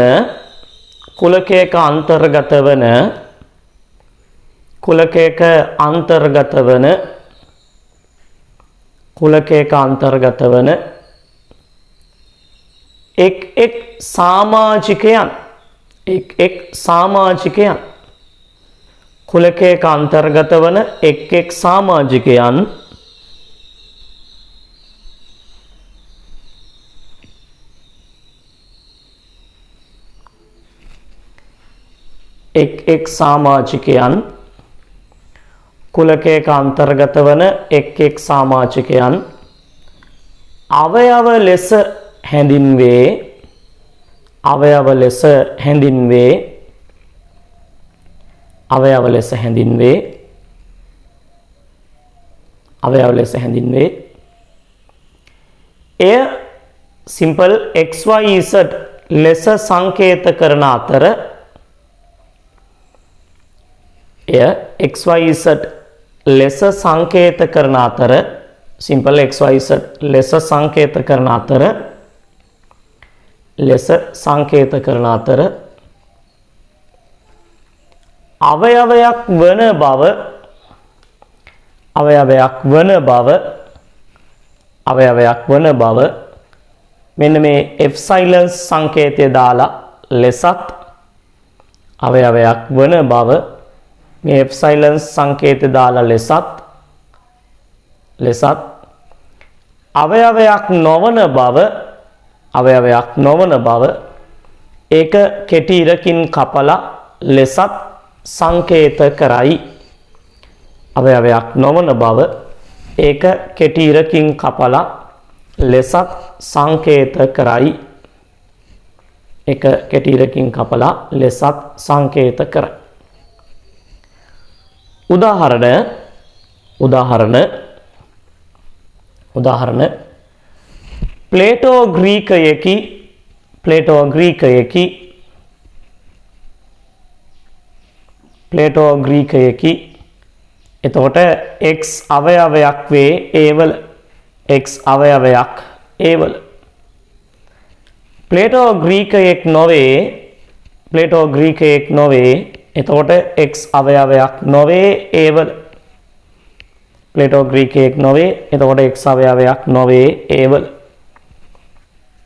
එක් සමාජිකයන් කුලකයක අන්තර්ගත වන එක් සමාජිකයන් එක් සමාජිකයන් කුලකයක අන්තර්ගත වන එක් සමාජිකයන් අවයව ලෙස හැඳින්වේ අවයව ලෙස හැඳින්වේ. අවයව ලෙස හැඳින්වේ. එය සිම්පල් XYZ ලෙස සංකේත කරන අතර එය XYZ ලෙස සංකේත කරන අතර සිම්පල් XYZ ලෙස සංකේත කරන අතර ලෙස සංකේත කරන අතර අවයවයක් වන බව අවයවයක් වන බව අවයවයක් වන බව මෙන්න මේ එප්සයිලන් සංකේතය දාලා ලෙසත් අවයවයක් වන බව මේ එප්සයිලන් සංකේතය දාලා ලෙසත් අවයවයක් නොවන බව අවයවයක් නොවන බව ඒක කෙටි ඉරකින් කපලා ලෙසත් සංකේත කරයි. අවයවයක් නොවන බව ඒක කෙටි ඉරකින් කපලා ලෙසත් සංකේත කරයි. ඒක කෙටි ඉරකින් කපලා ලෙසත් සංකේත කරයි. උදාහරණ ප්ලේටෝ ග්‍රීකයෙකි එතකොට x අවයවයක් වේ ඒවල x අවයවයක් ඒවල ප්ලේටෝ ග්‍රීකයෙක් නොවේ එතකොට x අවයවයක් නොවේ ඒවල ප්ලේටෝ ග්‍රීකයෙක් නොවේ එතකොට x අවයවයක් නොවේ ඒවල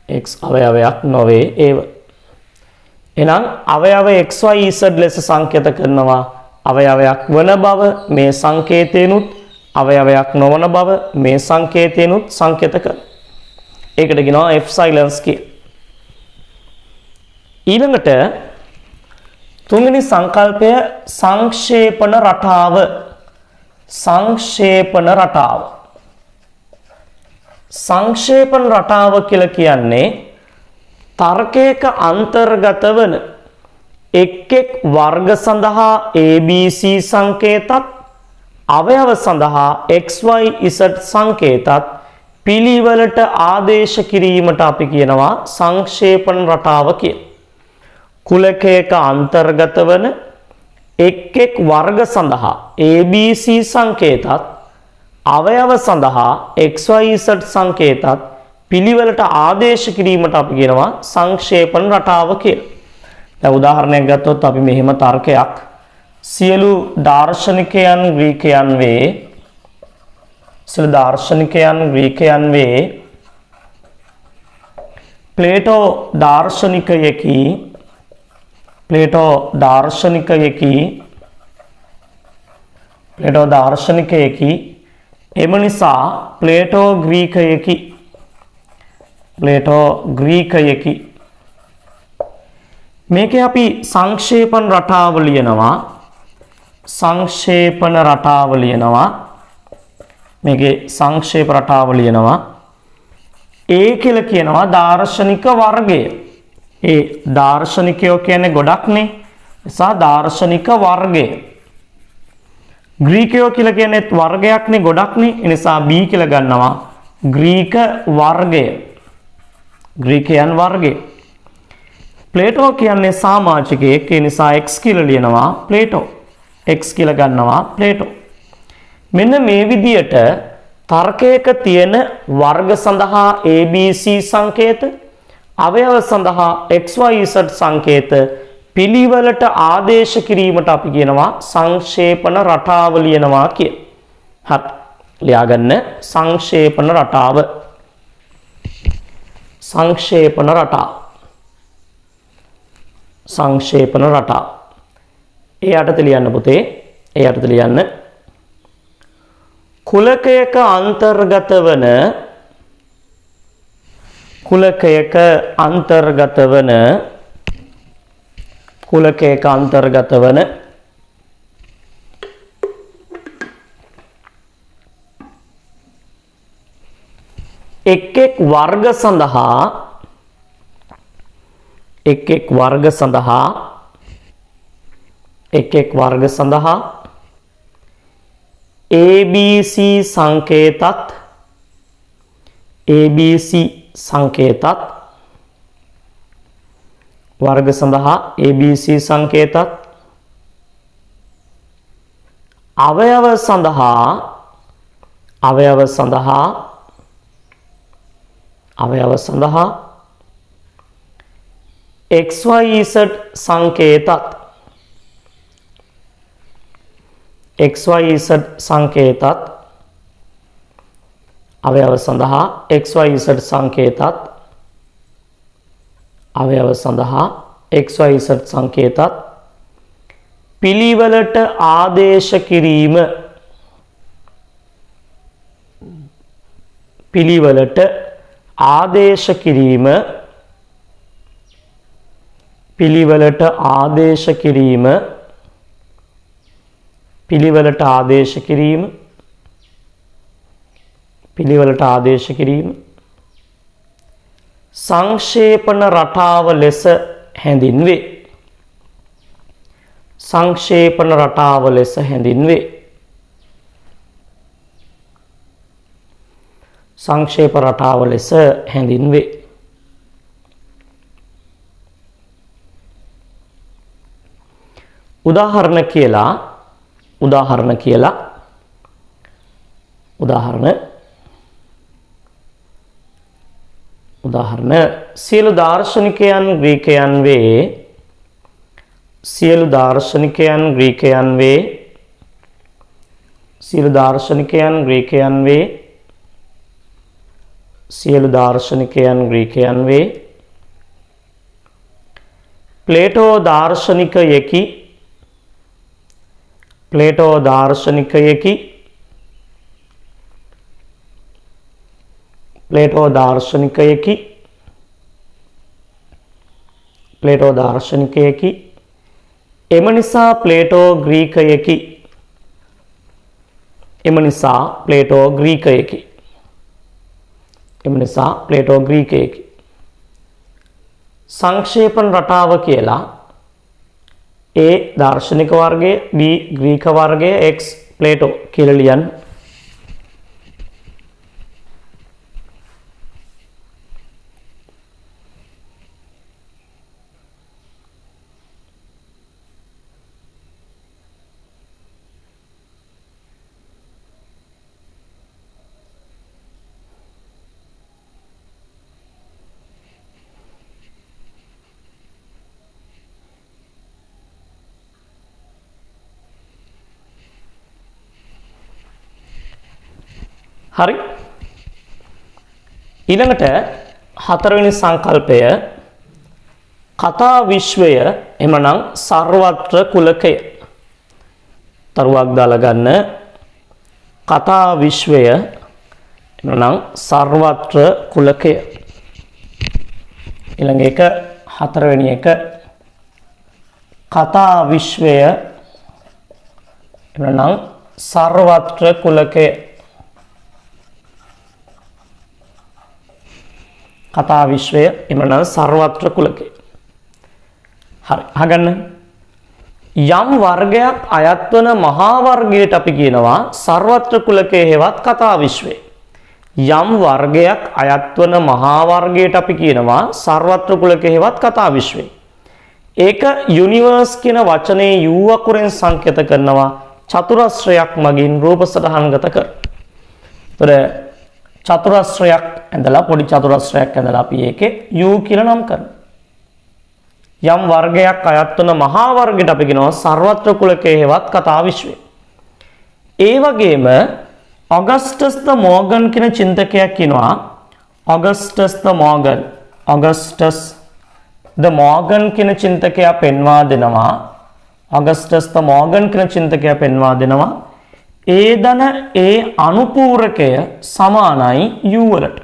x අවයවයක් නොවේ ඒවල එහෙනම් අවයව XYZ ලෙස සංකේත කරනවා අවයවයක් වන බව මේ සංකේතේනුත් අවයවයක් නොවන බව මේ සංකේතේනුත් සංකේත කරනවා. ඒකට කියනවා එප්සයිලන්ස් කියලා. ඊළඟට තුන්වෙනි සංකල්පය සංක්ෂේපණ රටාව. සංක්ෂේපණ රටාව කියලා කියන්නේ තර්කයක අන්තර්ගත වන එක් වර්ග සඳහා ABC සංකේතත් අවයව සඳහා XYZ සංකේතත් පිළිවෙලට ආදේශ කිරීමට අපි කියනවා සංක්ෂේපණ රටාව කියලා. කුලකයක අන්තර්ගත වන එක් වර්ග සඳහා ABC සංකේතත් අවයව සඳහා XYZ සංකේතත් පිළිවෙලට ආදේශ කිරීමට අපි කියනවා සංක්ෂේපණ රටාව කියලා. දැන් උදාහරණයක් ගත්තොත් අපි මෙහෙම තර්කයක් සියලු දාර්ශනිකයන් ග්‍රීකයන් වේ ප්ලේටෝ දාර්ශනිකයෙකි එම නිසා ප්ලේටෝ ග්‍රීකයෙකි මේකේ අපි සංක්ෂේපණ රටාව ලියනවා මේකේ සංක්ෂේප රටාව ලියනවා A කියලා කියනවා දාර්ශනික වර්ගය. ඒ දාර්ශනිකයෝ කියන්නේ ගොඩක්නේ. නිසා දාර්ශනික වර්ගය. ග්‍රීකයෝ කියලා කියන්නේ වර්ගයක්නේ ගොඩක්නේ. ඒ නිසා B කියලා ගන්නවා ග්‍රීක වර්ගය. ග්‍රීකයන් වර්ගය. ප්ලේටෝ කියන්නේ සමාජිකයෙක්. ඒ නිසා x කියලා ලියනවා ප්ලේටෝ. x කියලා ගන්නවා ප්ලේටෝ. මෙන්න මේ විදියට තර්කයක තියෙන වර්ග සඳහා ABC සංකේත අවයව සඳහා XYZ සංකේත පිළිවෙලට ආදේශ කිරීමට අපි කියනවා සංක්ෂේපණ රටාව ලියනවා කිය. හරි. ලියාගන්න සංක්ෂේපණ රටාව. සංක්ෂේපණ රටාව. ඒ යටතේ ලියන්න පුතේ. ඒ යටතේ ලියන්න කුලකයක අන්තර්ගත වන එක් වර්ග සඳහා එක් එක් වර්ග සඳහා ABC සංකේතත් ABC සංකේතත් වර්ග සඳහා ABC සංකේතත් අවයව සඳහා XYZ සංකේතත් XYZ සංකේතත් අවයව සඳහා XYZ සංකේතත් අවයව සඳහා XYZ සංකේතත් පිළිවෙලට ආදේශ කිරීම පිළිවෙලට ආදේශ කිරීම පිළිවෙලට ආදේශ කිරීම පිළිවෙලට ආදේශ කිරීම පිළිවෙලට ආදේශ කිරීම සංක්ෂේපණ රටාව ලෙස හැඳින්වේ සංක්ෂේපණ රටාව ලෙස හැඳින්වේ සංක්ෂේප රටාව ලෙස හැඳින්වේ උදාහරණ සියලු දාර්ශනිකයන් ග්‍රීකයන් වේ සියලු දාර්ශනිකයන් ග්‍රීකයන් වේ ප්ලේටෝ දාර්ශනිකයෙකි ප්ලේටෝ දාර්ශනිකයෙකි එම නිසා ප්ලේටෝ ග්‍රීකයෙකි සංක්ෂේපණ රටාව කියලා A දාර්ශනික වර්ගය B ග්‍රීක වර්ගය X ප්ලේටෝ කියලා ලියන්න හරි ඊළඟට හතරවෙනි සංකල්පය කතා විශ්වය එමනම් සර්වත්‍ර කුලකය තරුවක් දාලා ගන්න කතා විශ්වය එමනම් සර්වත්‍ර කුලකය ඊළඟ එක හතරවෙනි එක කතා විශ්වය එමනම් සර්වත්‍ර කුලකය කතා විශ්වය එමනම් සර්වත්‍ර කුලකය හරි අහගන්න යම් වර්ගයක් අයත් වන මහා වර්ගයට අපි කියනවා සර්වත්‍ර කුලකය හෙවත් කතා විශ්වය යම් වර්ගයක් අයත් වන මහා වර්ගයට අපි කියනවා සර්වත්‍ර කුලකය හෙවත් කතා විශ්වය ඒක යුනිවර්ස් කියන වචනේ U අකුරෙන් සංකේත කරනවා චතුරස්‍රයක් මගින් රූප සටහන්ගත කර. ඒතර චතුරස්‍රයක් ඇඳලා පොඩි චතුරස්‍රයක් ඇඳලා අපි ඒකේ U කියලා නම් කරනවා. යම් වර්ගයක් අයත් වන මහා වර්ගයට අපි කියනවා සර්වත්‍ර කුලකය හෙවත් කතා විශ්වය. ඒ වගේම ඔගස්ටස් ද මෝගන් කියන චින්තකයෙක් කියනවා ඔගස්ටස් ද මෝගන් කියන චින්තකයා පෙන්වා දෙනවා ඔගස්ටස් ද මෝගන් කියන චින්තකයා පෙන්වා දෙනවා ඒ දන ඒ අනුපූරකය සමානයි U වලට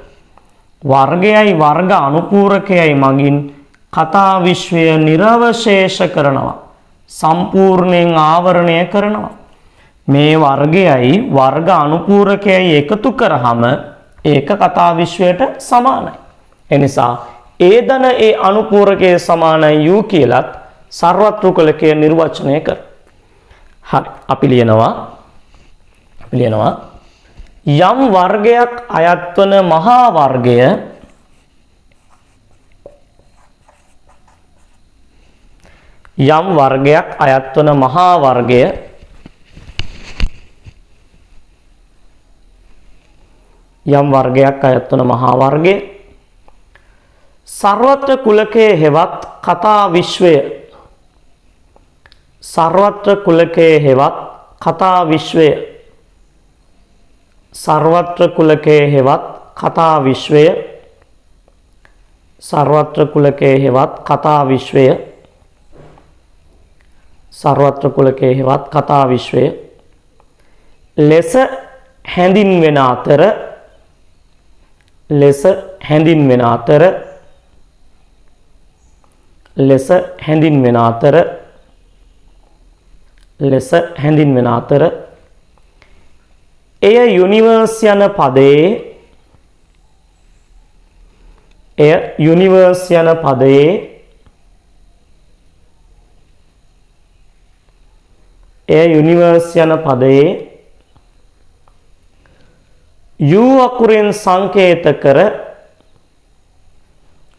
වර්ගයයි වර්ග අනුපූරකයයි මගින් කතා විශ්වය නිර්වශේෂ කරනවා සම්පූර්ණයෙන් ආවරණය කරනවා මේ වර්ගයයි වර්ග අනුපූරකයයි එකතු කරාම ඒක කතා විශ්වයට සමානයි එනිසා ඒ දන ඒ අනුපූරකයේ සමානයි U කියලත් සර්වත්‍ර කුලකය නිර්වචනය කර හරි අපි ලියනවා යම් වර්ගයක් අයත් වන මහා වර්ගය යම් වර්ගයක් අයත් වන මහා වර්ගය යම් වර්ගයක් අයත් වන මහා වර්ගය සර්වත්‍ර කුලකයේ හෙවත් කතා විශ්වය සර්වත්‍ර කුලකයේ හෙවත් කතා විශ්වය සර්වත්‍ර කුලකයේ හෙවත් කතා විශ්වය සර්වත්‍ර කුලකයේ හෙවත් කතා විශ්වය සර්වත්‍ර කුලකයේ හෙවත් කතා විශ්වය ලෙස හැඳින්වෙන අතර ලෙස හැඳින්වෙන අතර ලෙස හැඳින්වෙන අතර ලෙස හැඳින්වෙන අතර එය යුනිවර්ස් යන පදයේ එය යුනිවර්ස් යන පදයේ එය යුනිවර්ස් යන පදයේ U අකුරෙන් සංකේත කර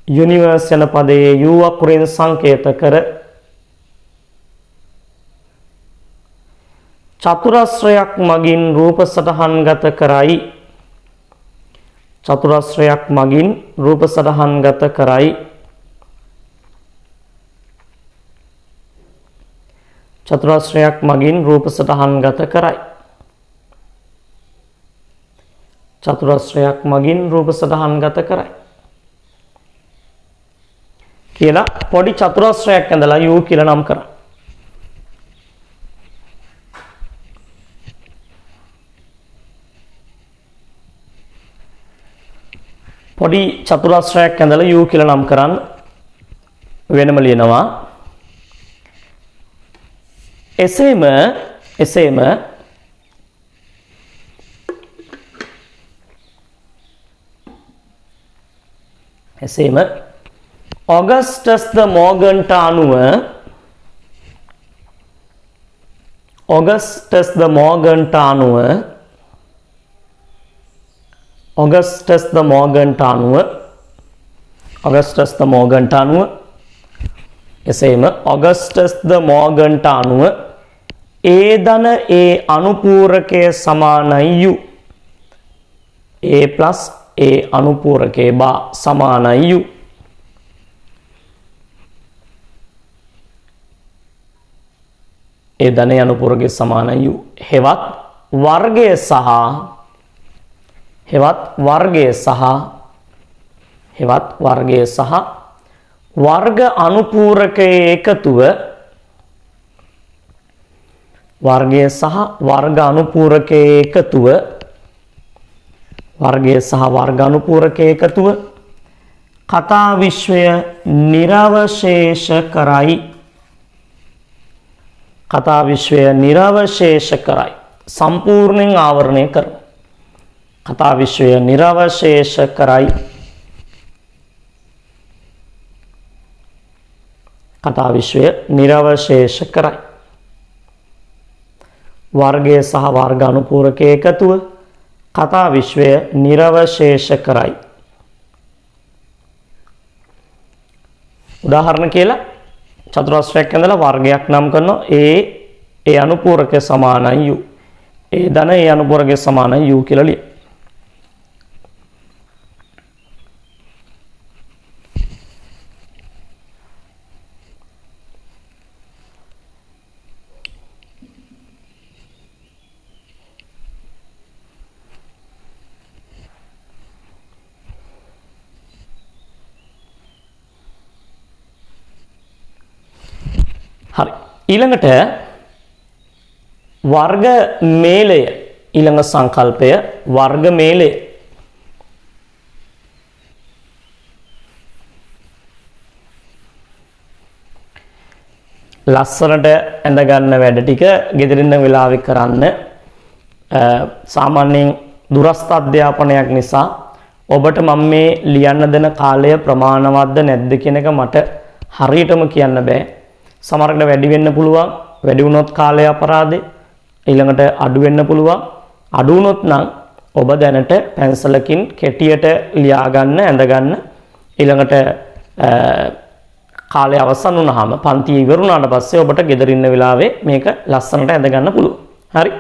යුනිවර්ස් යන පදයේ U අකුරෙන් සංකේත කර චතුරස්‍රයක් මගින් රූප සටහන්ගත කරයි චතුරස්‍රයක් මගින් රූප සටහන්ගත කරයි චතුරස්‍රයක් මගින් රූප සටහන්ගත කරයි චතුරස්‍රයක් මගින් රූප සටහන්ගත කරයි කියලා පොඩි චතුරස්‍රයක් ඇඳලා U කියලා නම් කරා. පොඩි චතුරස්‍රයක් ඇඳලා U කියලා නම් කරන් වෙනම ලියනවා. එසේම ඔගස්ටස් ද මෝගන්ට අනුව ඔගස්ටස් ද මෝගන්ට අනුව ඔගස්ටස් ද මෝගන්ට අනුව ඔගස්ටස් ද මෝගන්ට අනුව එසේම ඔගස්ටස් ද මෝගන්ට අනුව ඒ ධන ඒ අනුපූරකය සමානයි U A plus A අනුපූරකේ බා සමානයි U ඒ ධනය අනුපූරකේ සමානයි U හෙවත් වර්ගය සහ වර්ග අනුපූරකයේ එකතුව වර්ගය සහ වර්ග අනුපූරකයේ එකතුව වර්ගය සහ වර්ග අනුපූරකයේ එකතුව කතා විශ්වය නිරවශේෂ කරයි කතා විශ්වය නිරවශේෂ කරයි සම්පූර්ණයෙන් ආවරණය කරයි කතා විශ්වය නිරවශේෂ කරයි කතා විශ්වය නිරවශේෂ කරයි වර්ගය සහ වර්ග අනුපූරකයේ එකතුව කතා විශ්වය නිරවශේෂ කරයි උදාහරණ කියලා චතුරස්‍රයක් ඇඳලා වර්ගයක් නම් කරනවා ඒ අනුපූරකය සමානයි U ඒ ධන ඒ අනුපූරකය සමානයි U කියලා ලිය. හරි ඊළඟට වර්ග මේලය ඊළඟ සංකල්පය වර්ග මේලය ලස්සනට ඇඳ ගන්න වැඩ ටික ගෙදරින් වෙලාවෙ කරන්න සාමාන්‍යයෙන් දුරස්ථ අධ්‍යාපනයක් නිසා ඔබට මම මේ ලියන්න දෙන කාලය ප්‍රමාණවත්ද නැද්ද කියන එක මට හරියටම කියන්න බෑ සමහරකට වැඩි වෙන්න පුළුවන්. වැඩි වුණොත් කාලය අපරාධේ. ඊළඟට අඩු වෙන්න පුළුවන්. අඩු වුණොත් නම් ඔබ දැනට පැන්සලකින් කෙටියට ලියා ගන්න, ඇඳ ගන්න. ඊළඟට කාලය අවසන් වුණාම පන්තිය ඉවර වුණාට පස්සේ ඔබට ගෙදර ඉන්න වෙලාවේ මේක ලස්සනට ඇඳ ගන්න පුළුවන්. හරි.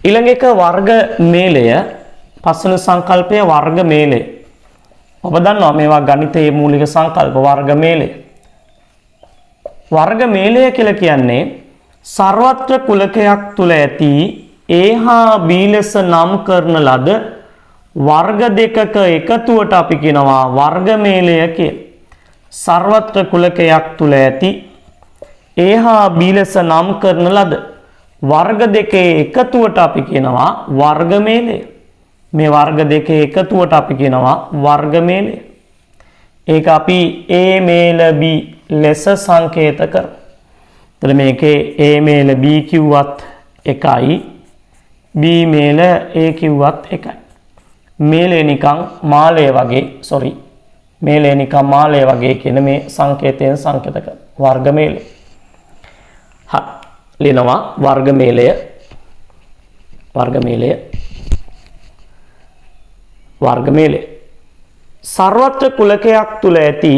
ඊළඟ එක වර්ග මේලය. පස්වෙනි සංකල්පය වර්ග මේලය. ඔබ දන්නවා මේවා ගණිතයේ මූලික සංකල්ප වර්ග මේලය. වර්ග මේලය කියලා කියන්නේ සර්වත්‍ර කුලකයක් තුල ඇති A හා B ලෙස නම් කරන ලද වර්ග දෙකක එකතුවට අපි කියනවා වර්ග මේලය කියලා. සර්වත්‍ර කුලකයක් තුල ඇති A හා B ලෙස නම් කරන ලද වර්ග දෙකේ එකතුවට අපි කියනවා වර්ග මේලය. මේ වර්ග දෙකේ එකතුවට අපි කියනවා වර්ග මේලය. ඒක අපි A මේල B ලෙස සංකේත කරමු. එතන මේකේ A මේල B කිව්වත් එකයි B මේල A කිව්වත් එකයි. මේලේ නිකන් මාලය වගේ මේලේ නිකන් මාලය වගේ කියන මේ සංකේතයෙන් සංකේත කරන වර්ග මේලය. හරි. ලියනවා වර්ග මේලය. වර්ග මේලය. වර්ග මේලය. සර්වත්‍ර කුලකයක් තුල ඇති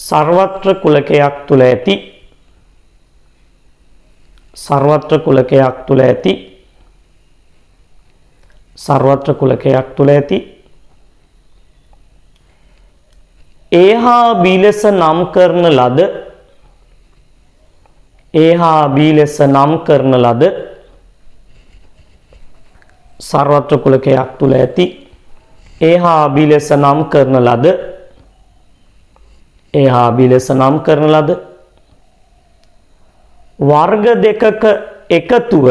සර්වත්‍ර කුලකයක් තුල ඇති සර්වත්‍ර කුලකයක් තුල ඇති සර්වත්‍ර කුලකයක් තුල ඇති A හා B ලෙස නම් කරන ලද A හා B ලෙස නම් කරන ලද සර්වත්‍ර කුලකයක් තුල ඇති A හා B ලෙස නම් කරන ලද A හා B ලෙස නම් කරන ලද වර්ග දෙකක එකතුව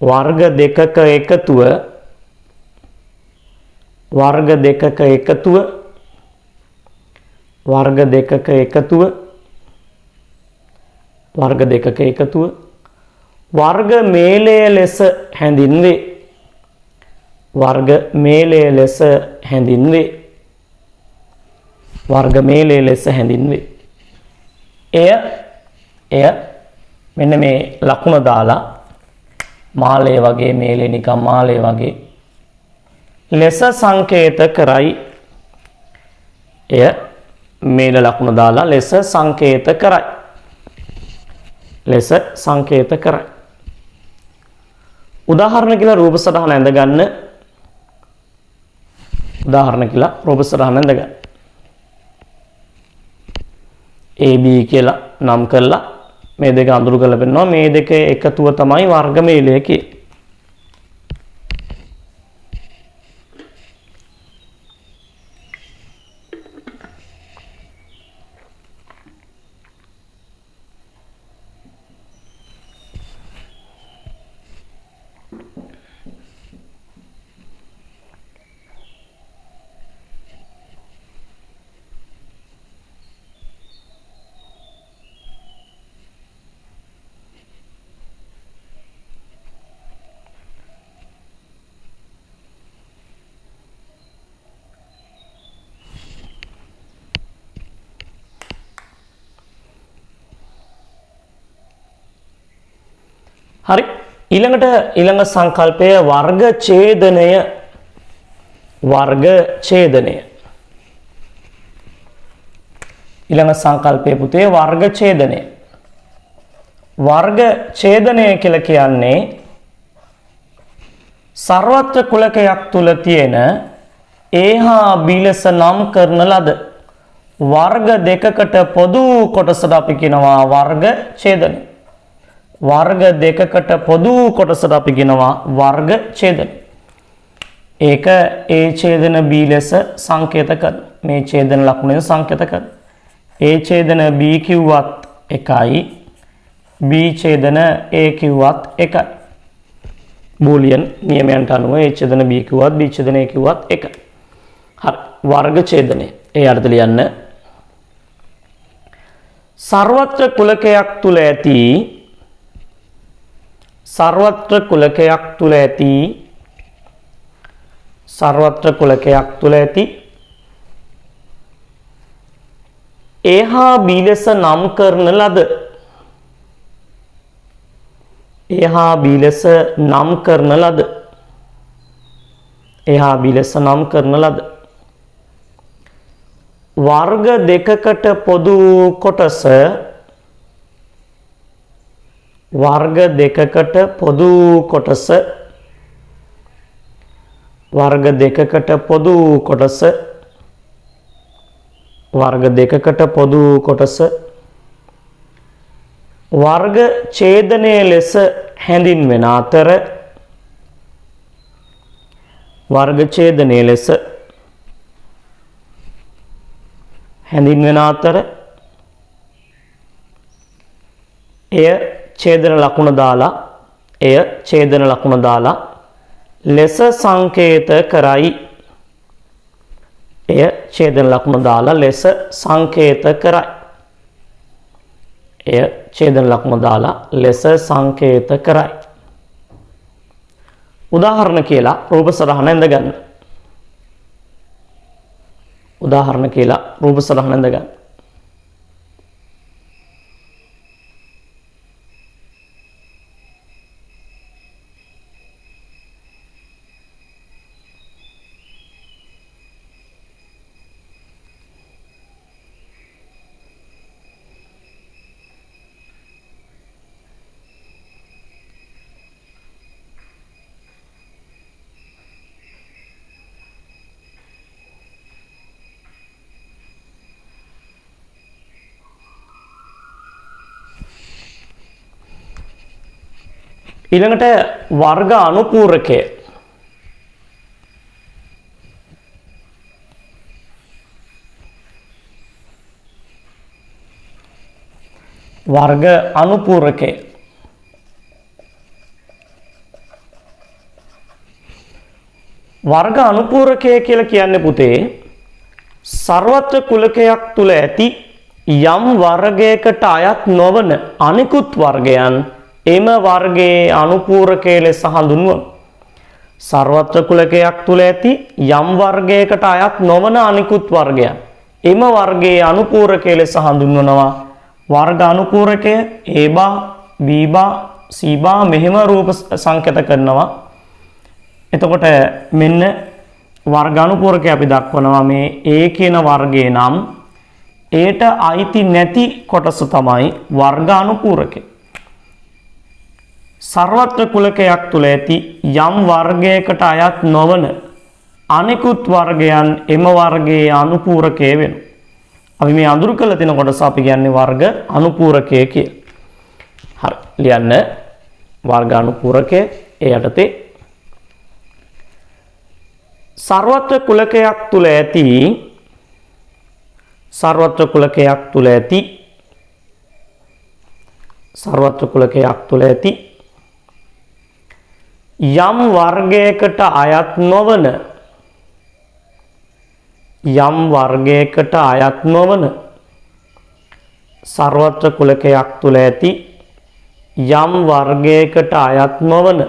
වර්ග දෙකක එකතුව වර්ග දෙකක එකතුව වර්ග දෙකක එකතුව වර්ග දෙකක එකතුව වර්ග මේලය ලෙස හැඳින්වේ. වර්ග මේලය ලෙස හැඳින්වේ. වර්ග මේලය ලෙස හැඳින්වේ. එය මෙන්න මේ ලකුණ දාලා මාලය වගේ මේලේ නිකන් මාලය වගේ ලෙස සංකේත කරයි. එය මේල ලකුණ දාලා ලෙස සංකේත කරයි. ලෙස සංකේත කරයි. උදාහරණ කියලා රූප සටහන ඇඳ ගන්න. උදාහරණ කියලා රූප සටහන ඇඳ ගන්න. AB කියලා නම් කරලා මේ දෙක අඳුරු කරලා පෙන්නනවා. මේ දෙක එකතුව තමයි වර්ග මේලය කියන්නේ. හරි. ඊළඟ සංකල්පය වර්ග ඡේදනය. වර්ග ඡේදනය. ඊළඟ සංකල්පය පුතේ වර්ග ඡේදනය. වර්ග ඡේදනය කියලා කියන්නේ සර්වත්‍ර කුලකයක් තුල තියෙන A හා B ලෙස නම් කරන ලද වර්ග දෙකකට පොදු කොටසට අපි කියනවා වර්ග ඡේදනය. වර්ග දෙකකට පොදු කොටසට අපි කියනවා වර්ග ඡේදනය. ඒක A ඡේදන B ලෙස සංකේත කරන. මේ ඡේදන ලකුණෙන් සංකේත කරන. A ඡේදන B කිව්වත් එකයි. B ඡේදන A කිව්වත් එකයි. බූලියන් නියමයන්ට අනුව A ඡේදන B කිව්වත් B ඡේදන A කිව්වත් එකයි. හරි. වර්ග ඡේදනය. ඒ අර්ථ ලියන්න. සර්වත්‍ර කුලකයක් තුල ඇති සර්වත්‍ර කුලකයක් තුල ඇති සර්වත්‍ර කුලකයක් තුල ඇති A හා B ලෙස නම් කරන ලද. A හා B ලෙස නම් කරන ලද. A හා B ලෙස නම් කරන ලද. වර්ග දෙකකට පොදු කොටස වර්ග දෙකකට පොදු කොටස වර්ග දෙකකට පොදු කොටස වර්ග දෙකකට පොදු කොටස වර්ග ඡේදනය ලෙස හැඳින්වෙන අතර වර්ග ඡේදනය ලෙස හැඳින්වෙන අතර එය ඡේදන ලකුණ දාලා එය ඡේදන ලකුණ දාලා ලෙස සංකේත කරයි. එය ඡේදන ලකුණ දාලා ලෙස සංකේත කරයි. එය ඡේදන ලකුණ දාලා ලෙස සංකේත කරයි. උදාහරණ කියලා රූප සටහන ඇඳ ගන්න. උදාහරණ කියලා රූප සටහන ඇඳ ගන්න. ඊළඟට වර්ග අනුපූරකය. වර්ග අනුපූරකය. වර්ග අනුපූරකය කියලා කියන්නේ පුතේ සර්වත්‍ර කුලකයක් තුල ඇති යම් වර්ගයකට අයත් නොවන අනිකුත් වර්ගයන් එම වර්ගයේ අනුපූරකය ලෙස හඳුන්වනවා. සර්වත්‍ර කුලකයක් තුල ඇති යම් වර්ගයකට අයත් නොවන අනිකුත් වර්ගයන් එම වර්ගයේ අනුපූරකය ලෙස හඳුන්වනවා. වර්ග අනුපූරකය A බා B බා C බා මෙහෙම රූප සංකේත කරනවා. එතකොට මෙන්න වර්ග අනුපූරකය අපි දක්වනවා මේ A කියන වර්ගයේ නම් ඒට අයිති නැති කොටස තමයි වර්ග අනුපූරකය. සර්වත්‍ර කුලකයක් තුල ඇති යම් වර්ගයකට අයත් නොවන අනිකුත් වර්ගයන් එම වර්ගයේ අනුපූරකය වෙනවා. අපි මේ අඳුරු කළ තියෙන කොටස අපි කියන්නේ වර්ග අනුපූරකය කියලා. හරි. ලියන්න වර්ග අනුපූරකය ඒ යටතේ සර්වත්‍ර කුලකයක් තුල ඇති සර්වත්‍ර කුලකයක් තුල ඇති සර්වත්‍ර කුලකයක් තුල ඇති යම් වර්ගයකට අයත් නොවන යම් වර්ගයකට අයත් නොවන සර්වත්‍ර කුලකයක් තුල ඇති යම් වර්ගයකට අයත් නොවන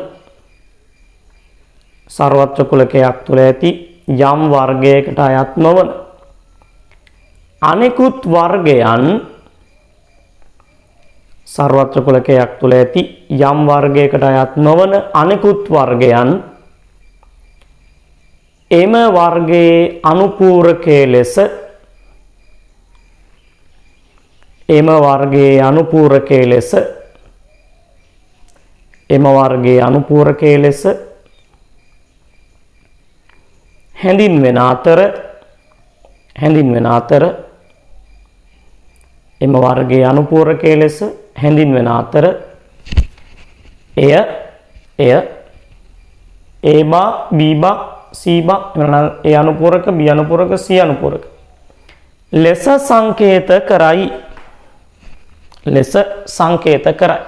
සර්වත්‍ර කුලකයක් තුල ඇති යම් වර්ගයකට අයත් නොවන අනිකුත් වර්ගයන් සර්වත්‍ර කුලකයක් තුල ඇති යම් වර්ගයකට අයත් නොවන අනිකුත් වර්ගයන් එම වර්ගයේ අනුපූරකයේ ලෙස එම වර්ගයේ අනුපූරකයේ ලෙස එම වර්ගයේ අනුපූරකයේ ලෙස හැඳින්වෙන අතර එම වර්ගයේ අනුපූරකයේ ලෙස හැඳින්වෙන අතර එය A බා B බා C බා එනවා A අනුපූරක B අනුපූරක C අනුපූරක ලෙස සංකේත කරයි. ලෙස සංකේත කරයි.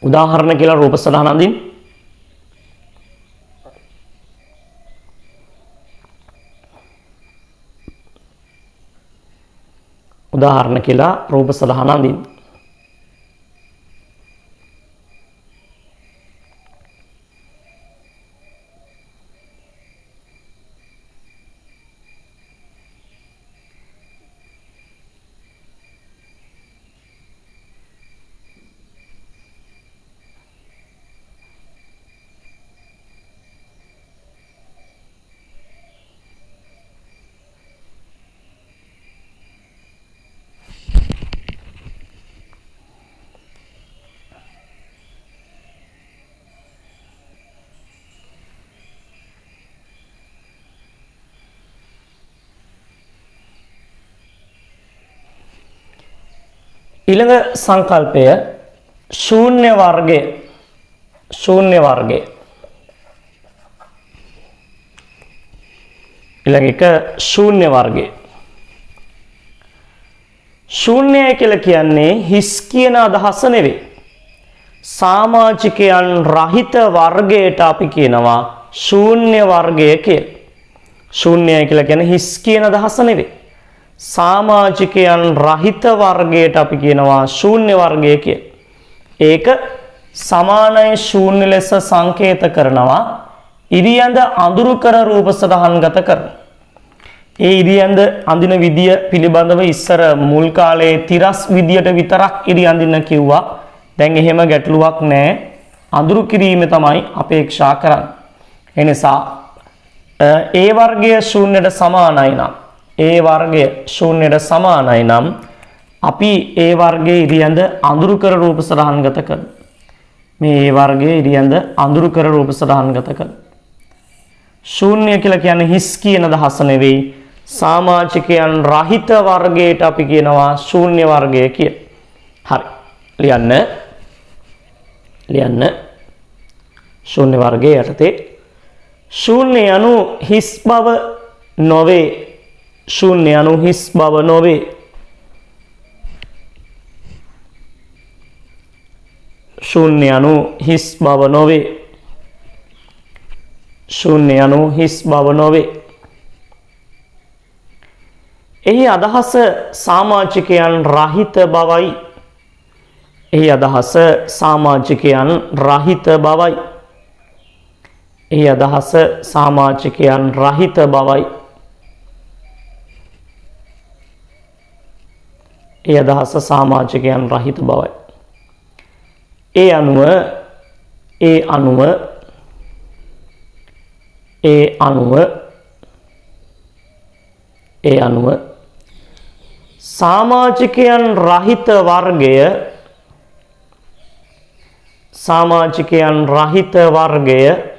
උදාහරණ කියලා රූප සටහන අඳින්න. උදාහරණ කියලා රූප සටහන අඳින්න. ඊළඟ සංකල්පය ශූන්‍ය වර්ගය. ශූන්‍ය වර්ගය. ඊළඟ එක ශූන්‍ය වර්ගය. ශූන්‍යය කියලා කියන්නේ හිස් කියන අදහස නෙවෙයි. සමාජිකයන් රහිත වර්ගයට අපි කියනවා ශූන්‍ය වර්ගය කියලා. ශූන්‍යය කියලා කියන්නේ හිස් කියන අදහස නෙවෙයි. සමාජිකයන් රහිත වර්ගයට අපි කියනවා ශූන්‍ය වර්ගය කියලා. ඒක සමානයි ශූන්‍ය ලෙස සංකේත කරනවා ඉරියඳ අඳුරු කර රූප සටහන්ගත කරන. ඒ ඉරියඳ අඳින විදිය පිළිබඳව ඉස්සර මුල් කාලේ තිරස් විදියට විතරක් ඉරි අඳින්න කිව්වා. දැන් එහෙම ගැටලුවක් නැහැ. අඳුරු කිරීම තමයි අපේක්ෂා කරන්නේ. ඒ නිසා ඒ වර්ගය ශූන්‍යයට සමානයි නම් ඒ වර්ගය ශූන්‍යයට සමානයි නම් අපි ඒ වර්ගයේ ඉරියඳ අඳුරු කර රූප සටහන්ගත කරනවා. මේ ඒ වර්ගයේ ඉරියඳ අඳුරු කර රූප සටහන්ගත කරනවා. ශූන්‍ය කියලා කියන්නේ හිස් කියන අදහස නෙවෙයි. සමාජිකයන් රහිත වර්ගයට අපි කියනවා ශූන්‍ය වර්ගය කියලා. හරි. ලියන්න. ශූන්‍ය වර්ගයේ යටතේ ශූන්‍ය anu හිස් බව නොවේ. ශූන්‍ය anu හිස් බව නොවේ. ශූන්‍ය anu හිස් බව නොවේ. ශූන්‍ය anu හිස් බව නොවේ. එහි අදහස සමාජිකයන් රහිත බවයි. එහි අදහස සමාජිකයන් රහිත බවයි. එහි අදහස සමාජිකයන් රහිත බවයි. ඒ අදහස සමාජිකයන් රහිත බවයි. ඒ අනුව සමාජිකයන් රහිත වර්ගය සමාජිකයන් රහිත වර්ගය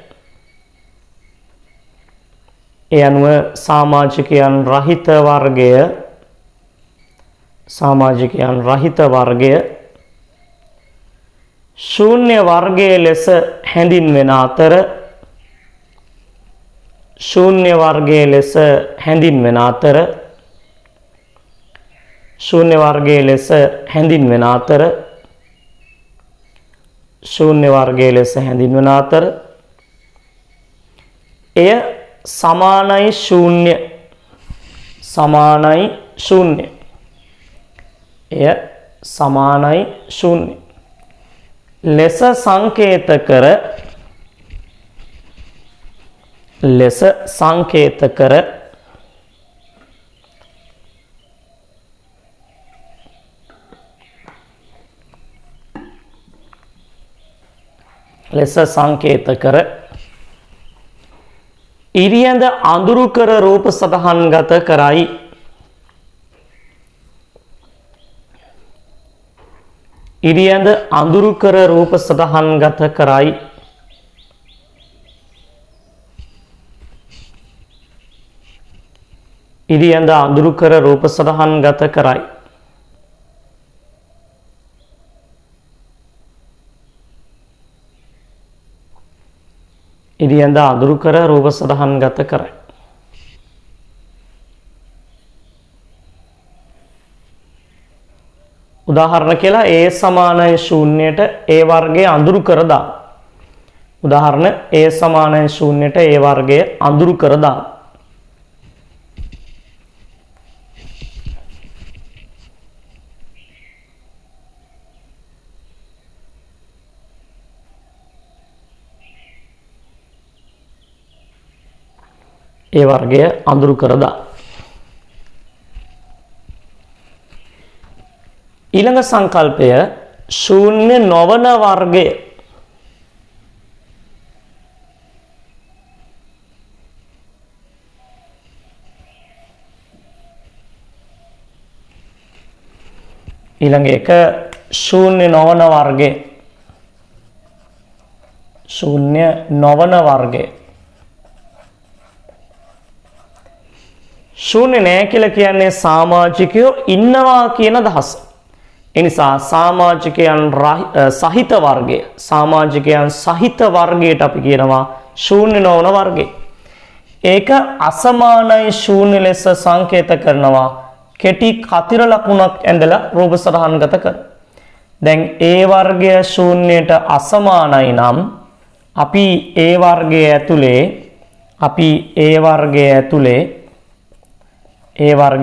ඒ අනුව සමාජිකයන් රහිත වර්ගය සමාජිකයන් රහිත වර්ගය ශූන්‍ය වර්ගයේ ලෙස හැඳින්වෙන අතර ශූන්‍ය වර්ගයේ ලෙස හැඳින්වෙන අතර ශූන්‍ය වර්ගයේ ලෙස හැඳින්වෙන අතර ශූන්‍ය වර්ගයේ ලෙස හැඳින්වෙන අතර එය සමානයි ශූන්‍ය සමානයි ශූන්‍ය එය සමානයි ශූන්‍ය ලෙස සංකේත කර ලෙස සංකේත කර ලෙස සංකේත කර ඉරියඳ අඳුරු කර රූප සටහන්ගත කරයි. ඉරියඳ අඳුරු කර රූප සටහන්ගත කරයි. ඉරියඳ අඳුරු කර රූප සටහන්ගත කරයි. ඉරියඳ අඳුරු කර රූප සටහන්ගත කරයි. උදාහරණ කියලා ඒ සමානයි ශූන්‍යයට ඒ වර්ගයේ අඳුරු කර දාන. උදාහරණ ඒ සමානයි ශූන්‍යයට ඒ වර්ගයේ අඳුරු කර දාන. ඒ වර්ගය අඳුරු කර දා. ඊළඟ සංකල්පය ශූන්‍ය නොවන වර්ගය. ඊළඟ එක ශූන්‍ය නොවන වර්ගය. ශූන්‍ය නොවන වර්ගය. ශූන්‍ය නෑ කියලා කියන්නේ සමාජිකයෝ ඉන්නවා කියන අදහස. ඒ නිසා සමාජිකයන් සහිත වර්ගය, සමාජිකයන් සහිත වර්ගයට අපි කියනවා ශූන්‍ය නොවන වර්ගය. ඒක අසමානයි ශූන්‍ය ලෙස සංකේත කරනවා කෙටි කතිර ලකුණක් ඇඳලා රූප සටහන්ගත කර. දැන් ඒ වර්ගය ශූන්‍යයට අසමානයි නම් අපි ඒ වර්ගය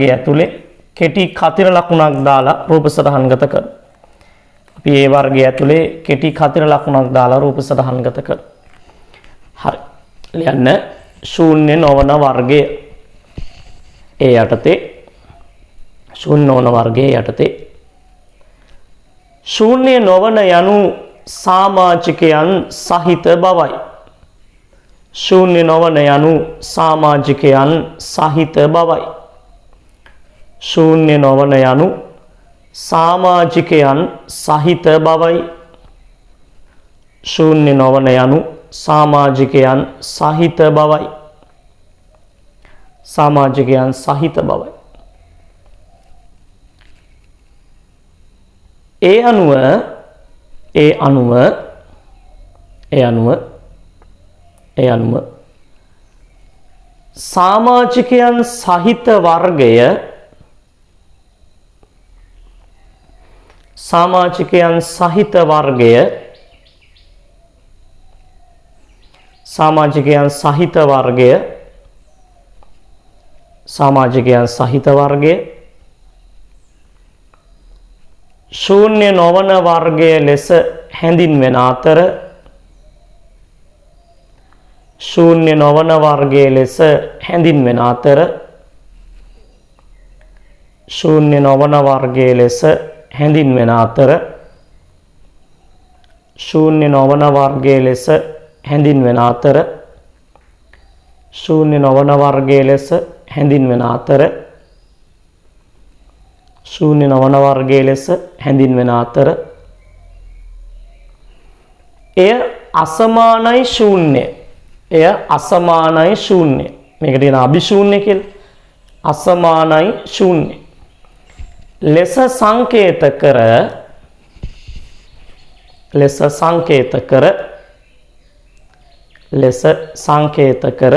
ඇතුලේ කෙටි කතිර ලකුණක් දාලා රූප සටහන්ගත කර. අපි ඒ වර්ගය ඇතුලේ කෙටි කතිර ලකුණක් දාලා රූප සටහන්ගත කර. හරි. ලියන්න ශූන්‍ය නොවන වර්ගය. ඒ යටතේ ශූන්‍ය නොවන වර්ගයේ යටතේ ශූන්‍ය නොවන යනු සමාජිකයන් සහිත බවයි. ශූන්‍ය නොවන යනු සමාජිකයන් සහිත බවයි. ශූන්‍ය නොවන යනු සමාජිකයන් සහිත බවයි. ශූන්‍ය නොවන යනු සමාජිකයන් සහිත බවයි. සමාජිකයන් සහිත බවයි. ඒ අනුව සමාජිකයන් සහිත වර්ගය සමාජිකයන් සහිත වර්ගය සමාජිකයන් සහිත වර්ගය සමාජිකයන් සහිත වර්ගය ශූන්‍ය නොවන වර්ගය ලෙස හැඳින්වෙන අතර ශූන්‍ය නොවන වර්ගය ලෙස හැඳින්වෙන අතර ශූන්‍ය නොවන වර්ගය ලෙස හැඳින්වෙන අතර ශූන්‍ය නොවන වර්ගය ලෙස හැඳින්වෙන අතර ශූන්‍ය නොවන වර්ගය ලෙස හැඳින්වෙන අතර ශූන්‍ය නොවන වර්ගය ලෙස හැඳින්වෙන අතර එය අසමානයි ශූන්‍ය. එය අසමානයි ශූන්‍ය. මේකට කියන අභිශූන්‍ය කියලා. අසමානයි ශූන්‍ය ලෙස සංකේත කර ලෙස සංකේත කර ලෙස සංකේත කර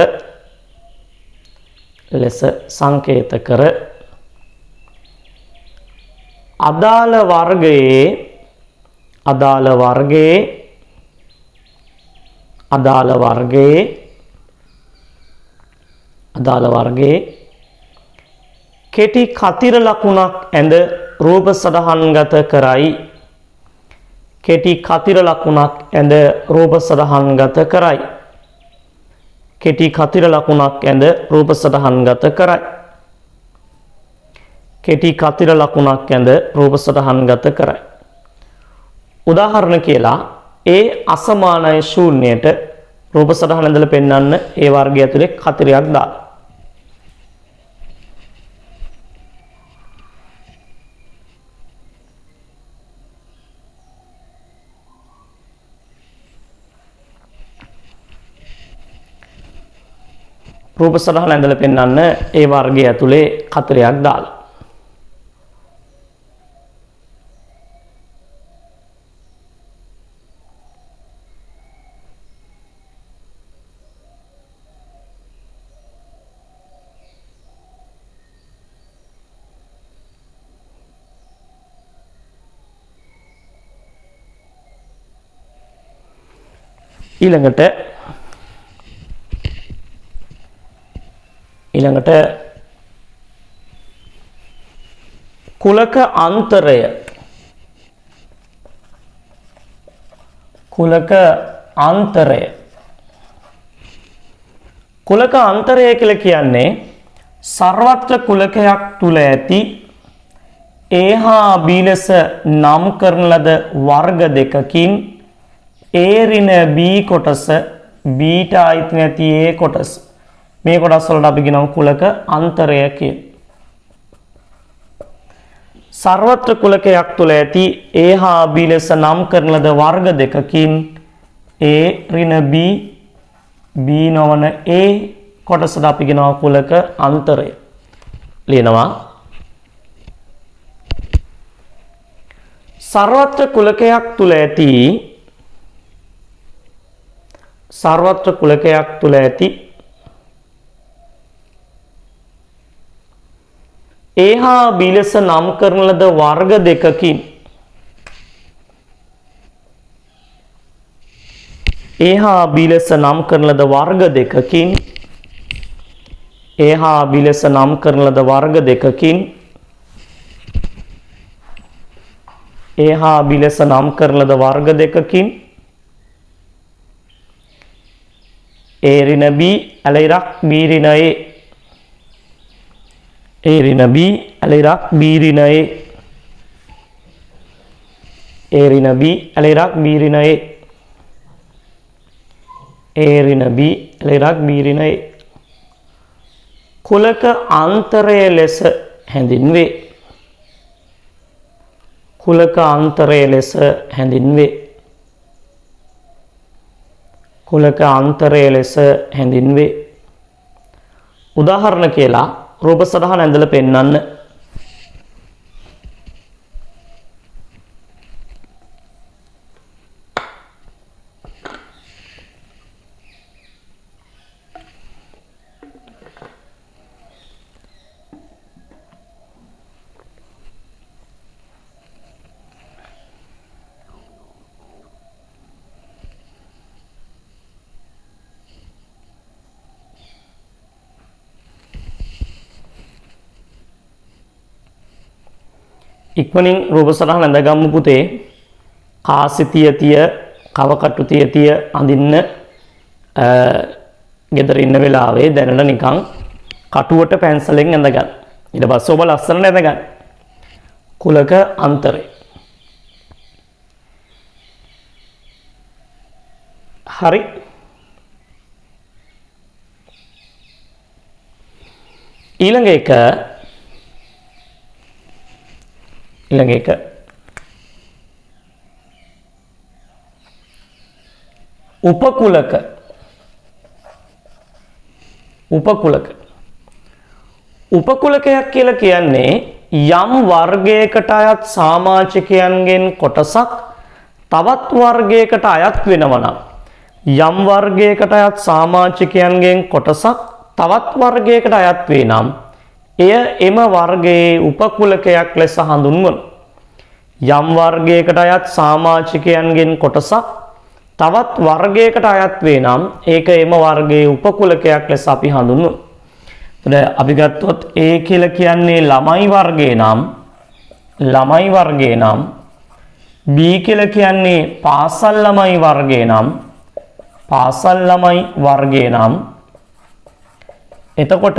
ලෙස සංකේත කර අදාළ වර්ගයේ අදාළ වර්ගයේ අදාළ වර්ගයේ අදාළ වර්ගයේ කෙටි කතිර ලකුණක් ඇඳ රූප සටහන්ගත කරයි. කෙටි කතිර ලකුණක් ඇඳ රූප සටහන්ගත කරයි. කෙටි කතිර ලකුණක් ඇඳ රූප සටහන්ගත කරයි. කෙටි කතිර ලකුණක් ඇඳ රූප සටහන්ගත කරයි. උදාහරණ කියලා ඒ අසමානයි ශූන්‍යයට රූප සටහන ඇඳලා පෙන්වන්න ඒ වර්ගය ඇතුලේ කතිරයක් දාලා. රූප සටහන ඇඳලා පෙන්වන්න ඒ වර්ගය ඇතුලේ කතරයක් දාලා. ඊළඟට කුලක අන්තරය කුලක අන්තරය කියලා කියන්නේ සර්වත්‍ර කුලකයක් තුල ඇති A හා B ලෙස නම් කරන ලද වර්ග දෙකකින් A ඍණ B කොටස B ට අයිති නැති A කොටස මේ කොටස් වලට අපි කියනවා කුලක අන්තරය කියලා. සර්වත්‍ර කුලකයක් තුල ඇති A හා B ලෙස නම් කරන ලද වර්ග දෙකකින් A ඍණ B B නොවන A කොටසට අපි කියනවා කුලක අන්තරය. ලියනවා සර්වත්‍ර කුලකයක් තුල ඇති සර්වත්‍ර කුලකයක් තුල ඇති A හා B ලෙස නම් කරන ලද වර්ග දෙකකින් A හා B ලෙස නම් කරන ලද වර්ග දෙකකින් A හා B ලෙස නම් කරන ලද වර්ග දෙකකින් A හා B ලෙස නම් කරන ලද වර්ග දෙකකින් A ඍණ B ඇලයිරක් B ඍණ A A ඍණ B ඇලයිරක් B ඍණ A A ඍණ B ඇලයිරක් B ඍණ A A ඍණ B ඇලයිරක් B ඍණ A කුලක අන්තරය ලෙස හැඳින්වේ. කුලක අන්තරය ලෙස හැඳින්වේ. කුලක අන්තරය ලෙස හැඳින්වේ. උදාහරණ කියලා රූප සටහන ඇඳලා පෙන්වන්න. ඉක්මනින් රූප සටහන ඇඳගමු පුතේ. කාසිතිය තිය කවකටු තිය අඳින්න ගෙදර ඉන්න වෙලාවේ දැනට නිකන් කටුවට පැන්සලෙන් ඇඳගන්න. ඊට පස්සේ ඔබ ලස්සනට ඇඳගන්න. කුලක අන්තරය. හරි. ඊළඟ එක උපකුලක උපකුලකයක් කියලා කියන්නේ යම් වර්ගයකට අයත් සමාජිකයන්ගෙන් කොටසක් තවත් වර්ගයකට අයත් වෙනවා නම් යම් වර්ගයකට අයත් සමාජිකයන්ගෙන් කොටසක් තවත් වර්ගයකට අයත් වේ නම් එය එම වර්ගයේ උපකුලකයක් ලෙස හඳුන්වනවා. යම් වර්ගයකට අයත් සමාජිකයන්ගෙන් කොටසක් තවත් වර්ගයකට අයත් වේ නම් ඒක එම වර්ගයේ උපකුලකයක් ලෙස අපි හඳුන්වනවා. එතන අපි ගත්තොත් A කියලා කියන්නේ ළමයි වර්ගයේ නම් B කියලා කියන්නේ පාසල් ළමයි වර්ගයේ නම් එතකොට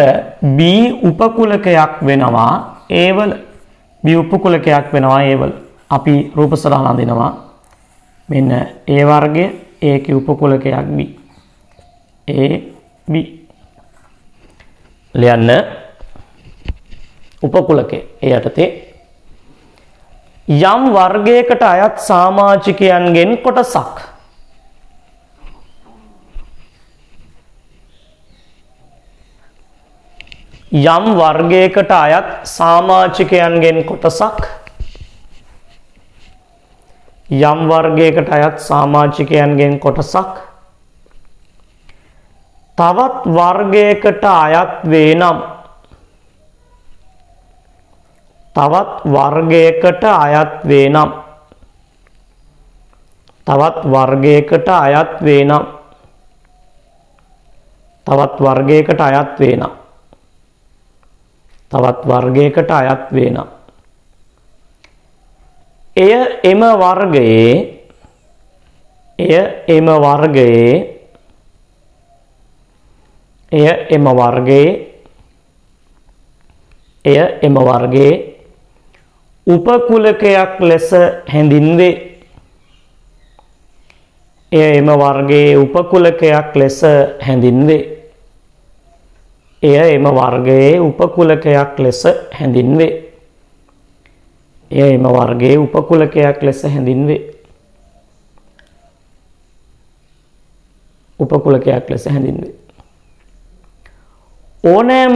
B උපකුලකයක් වෙනවා A වල. B උපකුලකයක් වෙනවා A වල. අපි රූප සටහන අඳිනවා. මෙන්න A වර්ගය A key උපකුලකයක් B. A B ලියන්න උපකුලකේ යටතේ යම් වර්ගයකට අයත් සමාජිකයන්ගෙන් කොටසක් යම් වර්ගයකට අයත් සමාජිකයන්ගෙන් කොටසක් යම් වර්ගයකට අයත් සමාජිකයන්ගෙන් කොටසක් තවත් වර්ගයකට අයත් වේ නම් තවත් වර්ගයකට අයත් වේ නම් තවත් වර්ගයකට අයත් වේ නම් තවත් වර්ගයකට අයත් වේ නම් තවත් වර්ගයකට අයත් වේ නම් එය එම වර්ගයේ එය එම වර්ගයේ උපකුලකයක් ලෙස හැඳින්වේ. එය එම වර්ගයේ උපකුලකයක් ලෙස හැඳින්වේ. එය එම වර්ගයේ උපකුලකයක් ලෙස හැඳින්වේ. එය එම වර්ගයේ උපකුලකයක් ලෙස හැඳින්වේ. උපකුලකයක් ලෙස හැඳින්වේ. ඕනෑම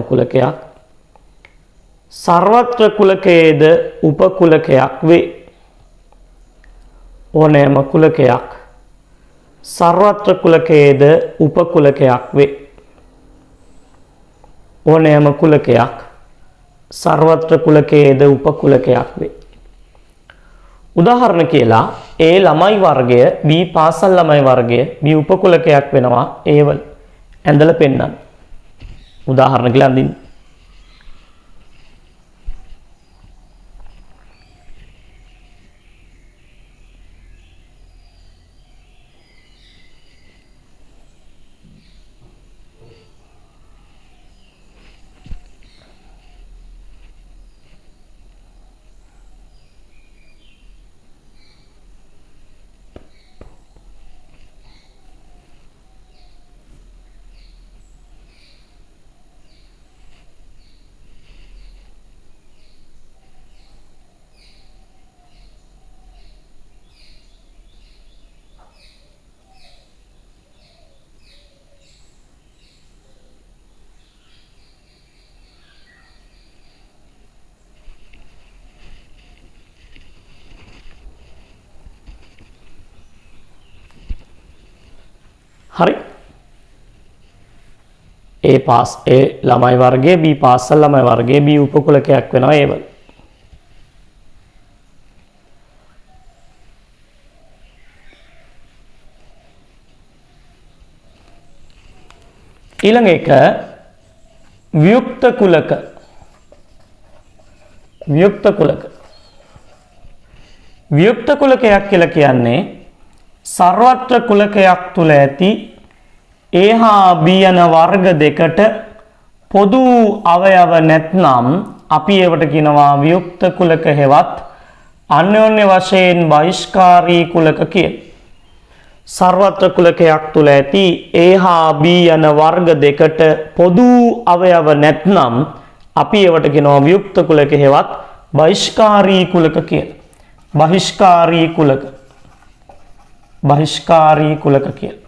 කුලකයක් සර්වත්‍ර කුලකයේද උපකුලකයක් වේ. ඕනෑම කුලකයක් සර්වත්‍ර කුලකයේද උපකුලකයක් වේ. ඕනෑම කුලකයක් සර්වත්‍ර කුලකයේද උපකුලකයක් වේ. උදාහරණ කියලා A ළමයි වර්ගය B පාසල් ළමයි වර්ගය B උපකුලකයක් වෙනවා A වල ඇඳලා පෙන්නන්න. උදාහරණ කියලා අඳින්න. හරි. A ළමයි වර්ගයේ B පාසල් ළමයි වර්ගයේ B උපකුලකයක් වෙනවා A වල. ඊළඟ එක වියුක්ත කුලක. වියුක්ත කුලකයක් කියලා කියන්නේ සර්වත්‍ර කුලකයක් තුල ඇති A හා B යන වර්ග දෙකට පොදු අවයව නැත්නම් අපි ඒවට කියනවා වියුක්ත කුලක හෙවත් අන්‍යෝන්‍ය වශයෙන් බහිෂ්කාරී කුලක කියලා. සර්වත්‍ර කුලකයක් තුල ඇති A හා B යන වර්ග දෙකට පොදු අවයව නැත්නම් අපි ඒවට කියනවා වියුක්ත කුලක හෙවත් බහිෂ්කාරී කුලක කියලා. බහිෂ්කාරී කුලක කියලා.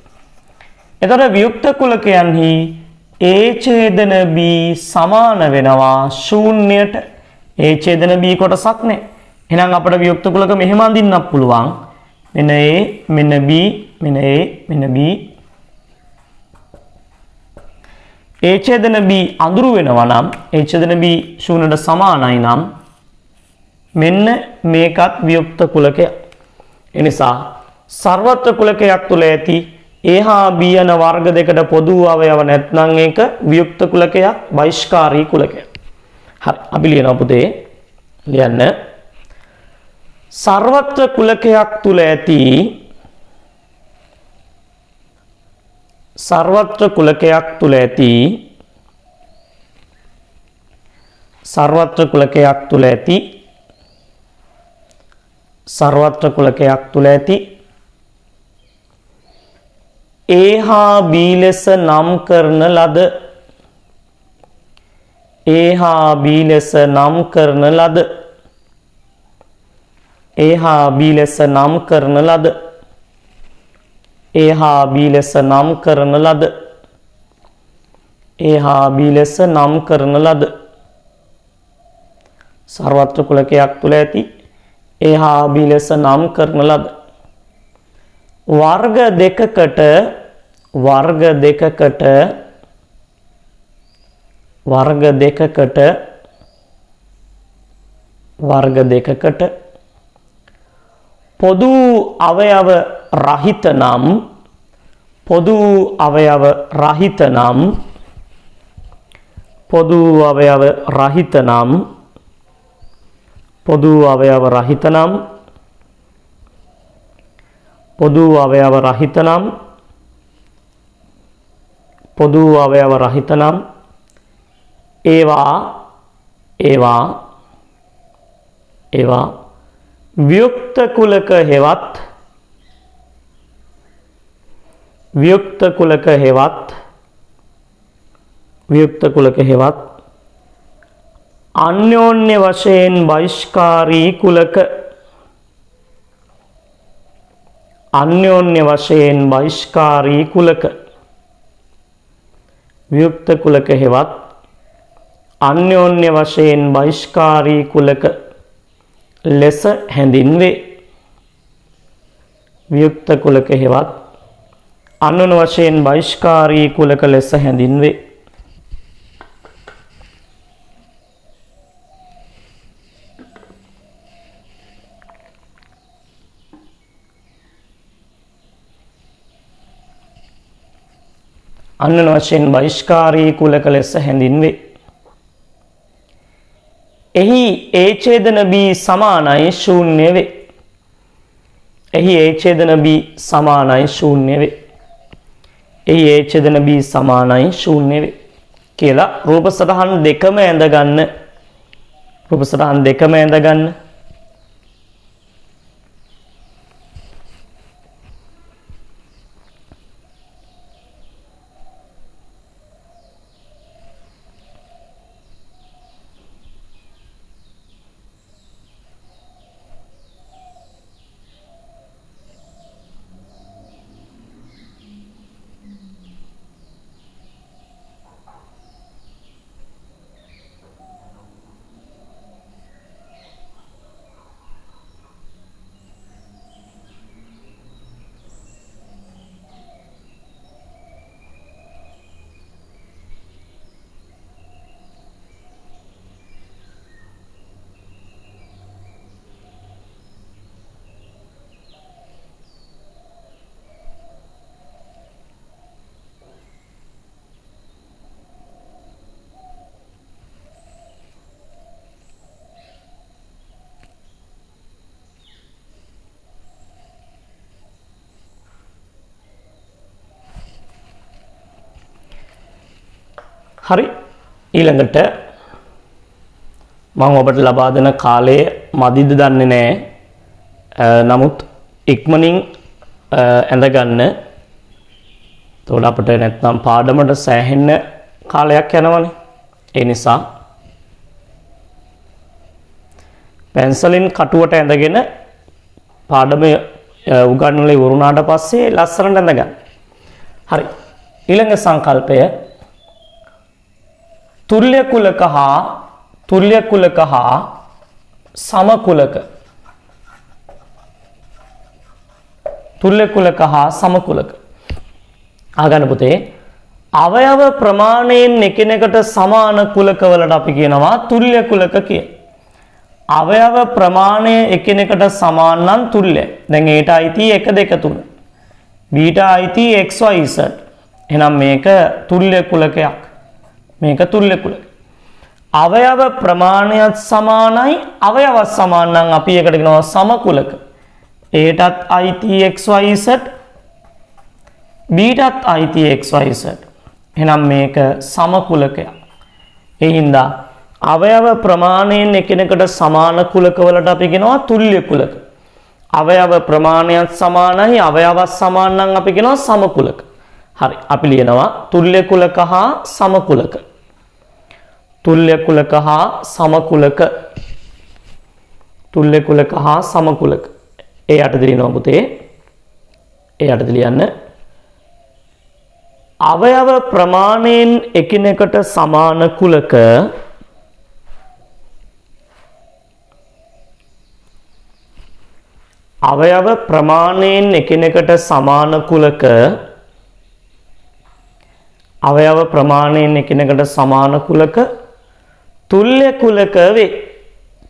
එතකොට වියුක්ත කුලකයන්හි A ඡේදන B සමාන වෙනවා ශූන්‍යයට. A ඡේදන B කොටසක් නැහැ. එහෙනම් අපිට වියුක්ත කුලක මෙහෙම අඳින්නත් පුළුවන්. මෙන්න A, මෙන්න B, මෙන්න A, මෙන්න B. A ඡේදන B අඳුරු වෙනවා නම් A ඡේදන B ශූන්‍යයට සමානයි නම් මෙන්න මේකත් වියුක්ත කුලකයක්. ඒ නිසා සර්වත්‍ර කුලකයක් තුල ඇති A හා B යන වර්ග දෙකට පොදු අවයව නැත්නම් ඒක වියුක්ත කුලකයක්, බහිෂ්කාරී කුලකයක්. හරි. අපි ලියනවා පුතේ. ලියන්න. සර්වත්‍ර කුලකයක් තුල ඇති සර්වත්‍ර කුලකයක් තුල ඇති සර්වත්‍ර කුලකයක් තුල ඇති සර්වත්‍ර කුලකයක් තුල ඇති A හා B ලෙස නම් කරන ලද A හා B ලෙස නම් කරන ලද A හා B ලෙස නම් කරන ලද A හා B ලෙස නම් කරන ලද A හා B ලෙස නම් කරන ලද සර්වත්‍ර කුලකයක් තුල ඇති A හා B ලෙස නම් කරන ලද වර්ග දෙකකට පොදු අවයව රහිත නම් පොදු අවයව රහිත නම් පොදු අවයව රහිත නම් ඒවා ව්‍යුක්ත කුලක හෙවත් අන්‍යෝන්‍ය වශයෙන් බහිෂ්කාරී කුලක ව්‍යුක්ත කුලක හෙවත් අන්‍යෝන්‍ය වශයෙන් බහිෂ්කාරී කුලක ලෙස හැඳින්වේ. ව්‍යුක්ත කුලක හෙවත් අන්‍යෝන්‍ය වශයෙන් බහිෂ්කාරී කුලක ලෙස හැඳින්වේ. අන්‍යෝන්‍ය වශයෙන් බහිෂ්කාරී කුලක ලෙස හැඳින්වේ. එහි A ඡේදන B සමානයි ශූන්‍ය වේ. එහි A ඡේදන B සමානයි ශූන්‍ය වේ. එහි A ඡේදන B සමානයි ශූන්‍ය වේ කියලා රූප සටහන් දෙකම ඇඳගන්න. හරි, ඊළඟට මම ඔබට ලබා දෙන කාලය මදිද දන්නේ නැහැ. නමුත් ඉක්මනින් ඇඳගන්න. එතකොට අපිට නැත්නම් පාඩමට සෑහෙන්න කාලයක් යනවනේ. ඒ නිසා පැන්සලෙන් කටුවට ඇඳගෙන පාඩම උගන්වලා ඉවරුණාට පස්සේ ලස්සනට ඇඳගන්න. හරි, ඊළඟ සංකල්පය තුල්‍ය කුලක හා සමකුලක. ආගන්න පුතේ, අවයව ප්‍රමාණයෙන් එකිනෙකට සමාන කුලකවලට අපි කියනවා තුල්‍ය කුලක කියලා. අවයව ප්‍රමාණය එකිනෙකට සමාන නම් තුල්‍යයි. දැන් ඒට අයිති 1 2 3. බීට අයිති XYZ. එහෙනම් මේක තුල්‍ය කුලකයක්. අවයව ප්‍රමාණයත් සමානයි, අවයවත් සමාන නම් අපි එකට කියනවා සමකුලක. ඒටත් අයිති XYZ, බීටත් අයිති XYZ. එහෙනම් මේක සමකුලකයක්. ඒ හින්දා අවයව ප්‍රමාණයෙන් එකිනෙකට සමාන කුලකවලට අපි කියනවා තුල්‍ය කුලක. අවයව ප්‍රමාණයත් සමානයි, අවයවත් සමාන නම් අපි කියනවා සමකුලක. හරි, අපි ලියනවා තුල්‍ය කුලක හා සමකුලක. තුල්‍ය කුලක හා සමකුලක. ඒ යටතේ ලියනවා පුතේ. ඒ යටතේ ලියන්න. අවයව ප්‍රමාණයෙන් එකිනෙකට සමාන කුලක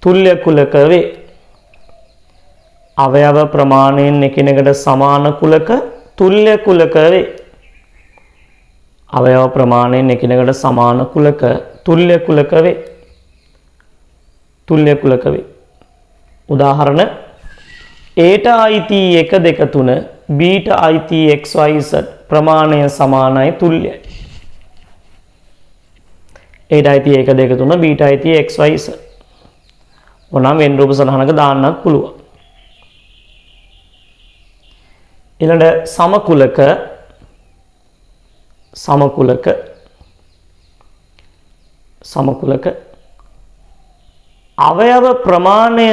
තුල්‍ය කුලක වේ. අවයව ප්‍රමාණයෙන් එකිනෙකට සමාන කුලක තුල්‍ය කුලක වේ. අවයව ප්‍රමාණයෙන් එකිනෙකට සමාන කුලක තුල්‍ය කුලක වේ. උදාහරණ ඒට අයිති 1 2 3 බීට අයිති xyz ප්‍රමාණය සමානයි තුල්‍යයි. ඒට අයිති 1 2 3 බීට අයිති xyz. ඕනම් වෙන් රූප සටහනක දාන්නත් පුළුවන්. ඊළඟ සමකුලක අවයව ප්‍රමාණය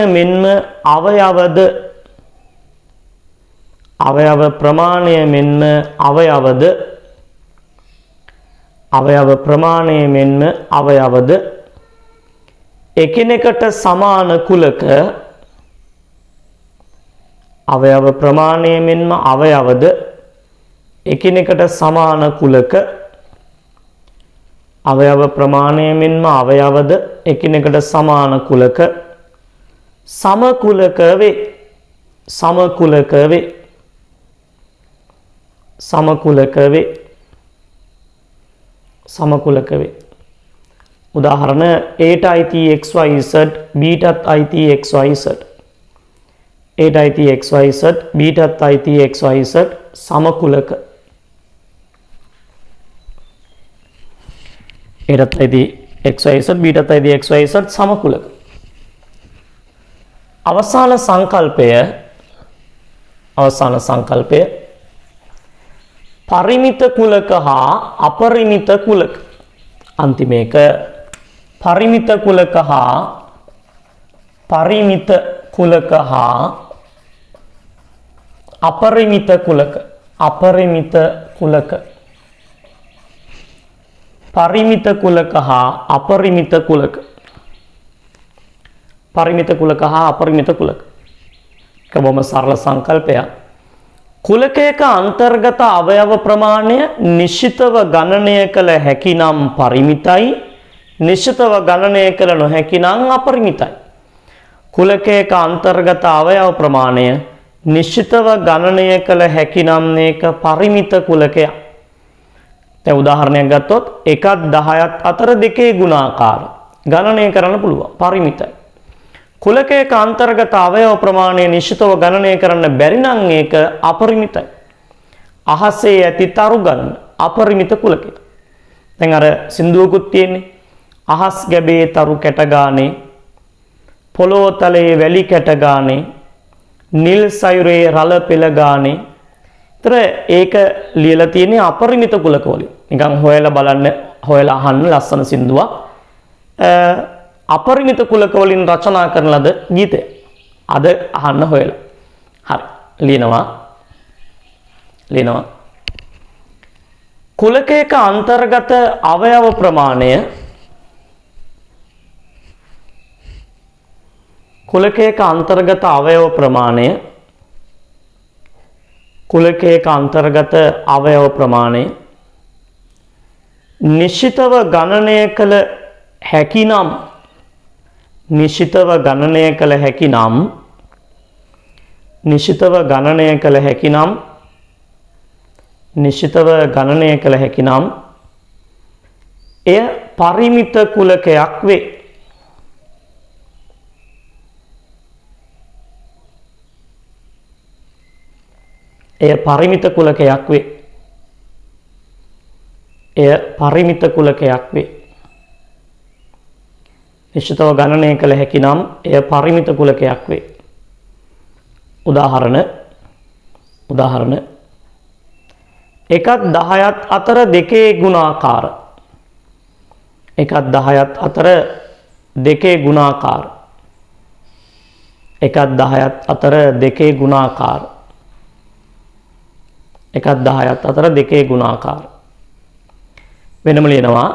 මෙන්ම අවයවද එකිනෙකට සමාන කුලක අවයව ප්‍රමාණය මෙන්ම අවයවද එකිනෙකට සමාන කුලක අවයව ප්‍රමාණය මෙන්ම අවයවද එකිනෙකට සමාන කුලක සමකුලක වේ. උදාහරණ ඒට අයිති xyz බීටත් අයිති xyz ඒට අයිති xyz බීටත් අයිති xyz සමකුලක. ඒටත් අයිති xyz බීටත් අයිති xyz සමකුලක. අවසාන සංකල්පය පරිමිත කුලක හා අපරිමිත කුලක. අන්තිම එක පරිමිත කුලක හා අපරිමිත කුලක හා පරිමිත කුලක හා අපරිමිත කුලක. බොහොම සරල සංකල්පයක්. කුලකයක අන්තර්ගත අවයව ප්‍රමාණය නිශ්චිතව ගණනය කළ හැකි නම් පරිමිතයි, නිශ්චිතව ගණනය කළ නොහැකි නම් අපරිමිතයි. කුලකයක අන්තර්ගත අවයව ප්‍රමාණය නිශ්චිතව ගණනය කළ හැකි නම් මේක පරිමිත කුලකයක්. දැන් උදාහරණයක් ගත්තොත් 1ත් 10ත් අතර දෙකේ ගුණාකාර ගණනය කරන්න පුළුවන්, පරිමිතයි. කුලකයක අන්තර්ගත අවයව ප්‍රමාණය නිශ්චිතව ගණනය කරන්න බැරි නම් ඒක අපරිමිතයි. අහසේ ඇති තරු ගණන අපරිමිත කුලකයක්. දැන් අර සින්දුවකුත් තියෙන්නේ අහස් ගැබේ තරු කැට ගානේ, පොළොව තලයේ වැලි කැට ගානේ, නිල් සයුරේ රළ පෙළ ගානේ. ඒතර ඒක ලියලා තියෙන්නේ අපරිමිත කුලක වලින්. නිකන් හොයලා අහන්න ලස්සන සින්දුවක්. අපරිමිත කුලක වලින් රචනා කරන ලද ගීතය. අද අහන්න හොයලා. හරි. ලියනවා. කුලකයක අන්තර්ගත අවයව ප්‍රමාණය නිශ්චිතව ගණනය කළ හැකි නම් එය පරිමිත කුලකයක් වේ. නිශ්චිතව ගණනය කළ හැකි නම් එය පරිමිත කුලකයක් වේ. උදාහරණ 1ත් 10ත් අතර දෙකේ ගුණාකාර 1ත් 10ත් අතර දෙකේ ගුණාකාර 1ත් 10ත් අතර දෙකේ ගුණාකාර 1ත් 10ත් අතර දෙකේ ගුණාකාර. වෙනම ලියනවා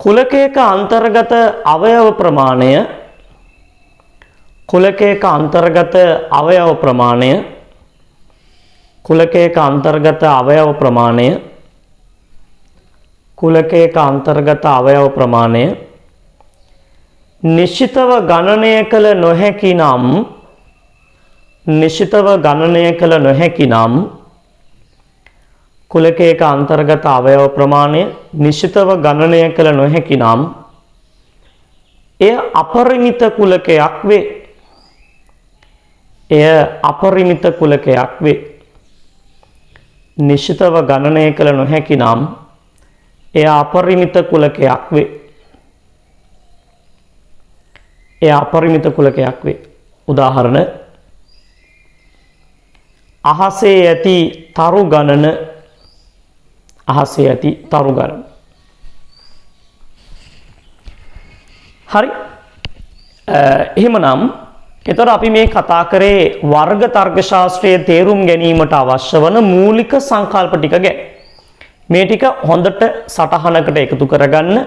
කුලකයක අන්තර්ගත අවයව ප්‍රමාණය කුලකයක අන්තර්ගත අවයව ප්‍රමාණය නිශ්චිතව ගණනය කළ නොහැකි නම් කුලකයක අන්තර්ගත අවයව ප්‍රමාණය නිශ්චිතව ගණනය කළ නොහැකි නම් එය අපරිමිත කුලකයක් වේ. එය අපරිමිත කුලකයක් වේ. නිශ්චිතව ගණනය කළ නොහැකි නම් එය අපරිමිත කුලකයක් වේ. එය අපරිමිත කුලකයක් වේ. උදාහරණ අහසේ ඇති තරු ගණන, අහසේ ඇති තරු ගණන. හරි. එහෙමනම් එතකොට අපි මේ කතා කරේ වර්ග තර්ක ශාස්ත්‍රයේ තේරුම් ගැනීමට අවශ්‍ය වන මූලික සංකල්ප ටික ගැන. මේ ටික හොඳට සටහනකට එකතු කරගන්න.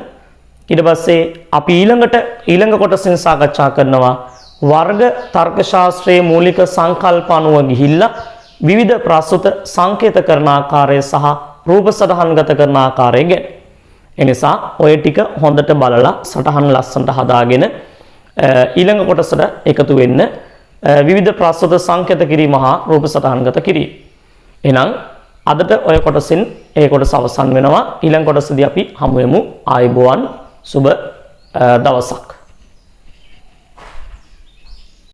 ඊට පස්සේ අපි ඊළඟ කොටසෙන් සාකච්ඡා කරනවා වර්ග තර්ක ශාස්ත්‍රයේ මූලික සංකල්ප අනුව ගිහිල්ලා විවිධ ප්‍රස්තුත සංකේත කරන ආකාරය සහ රූප සටහන්ගත කරන ආකාරය ගැන. එනිසා ඔය ටික හොඳට බලලා සටහන් ලස්සනට හදාගෙන ඊළඟ කොටසට එකතු වෙන්න විවිධ ප්‍රස්තුත සංකේත කිරීම හා රූප සටහන්ගත කිරීම. එහෙනම් අදට ඔය කොටසින් ඒ කොටස අවසන් වෙනවා. ඊළඟ කොටසදී අපි හමු වෙමු. ආයුබෝවන් සුබ දවසක්.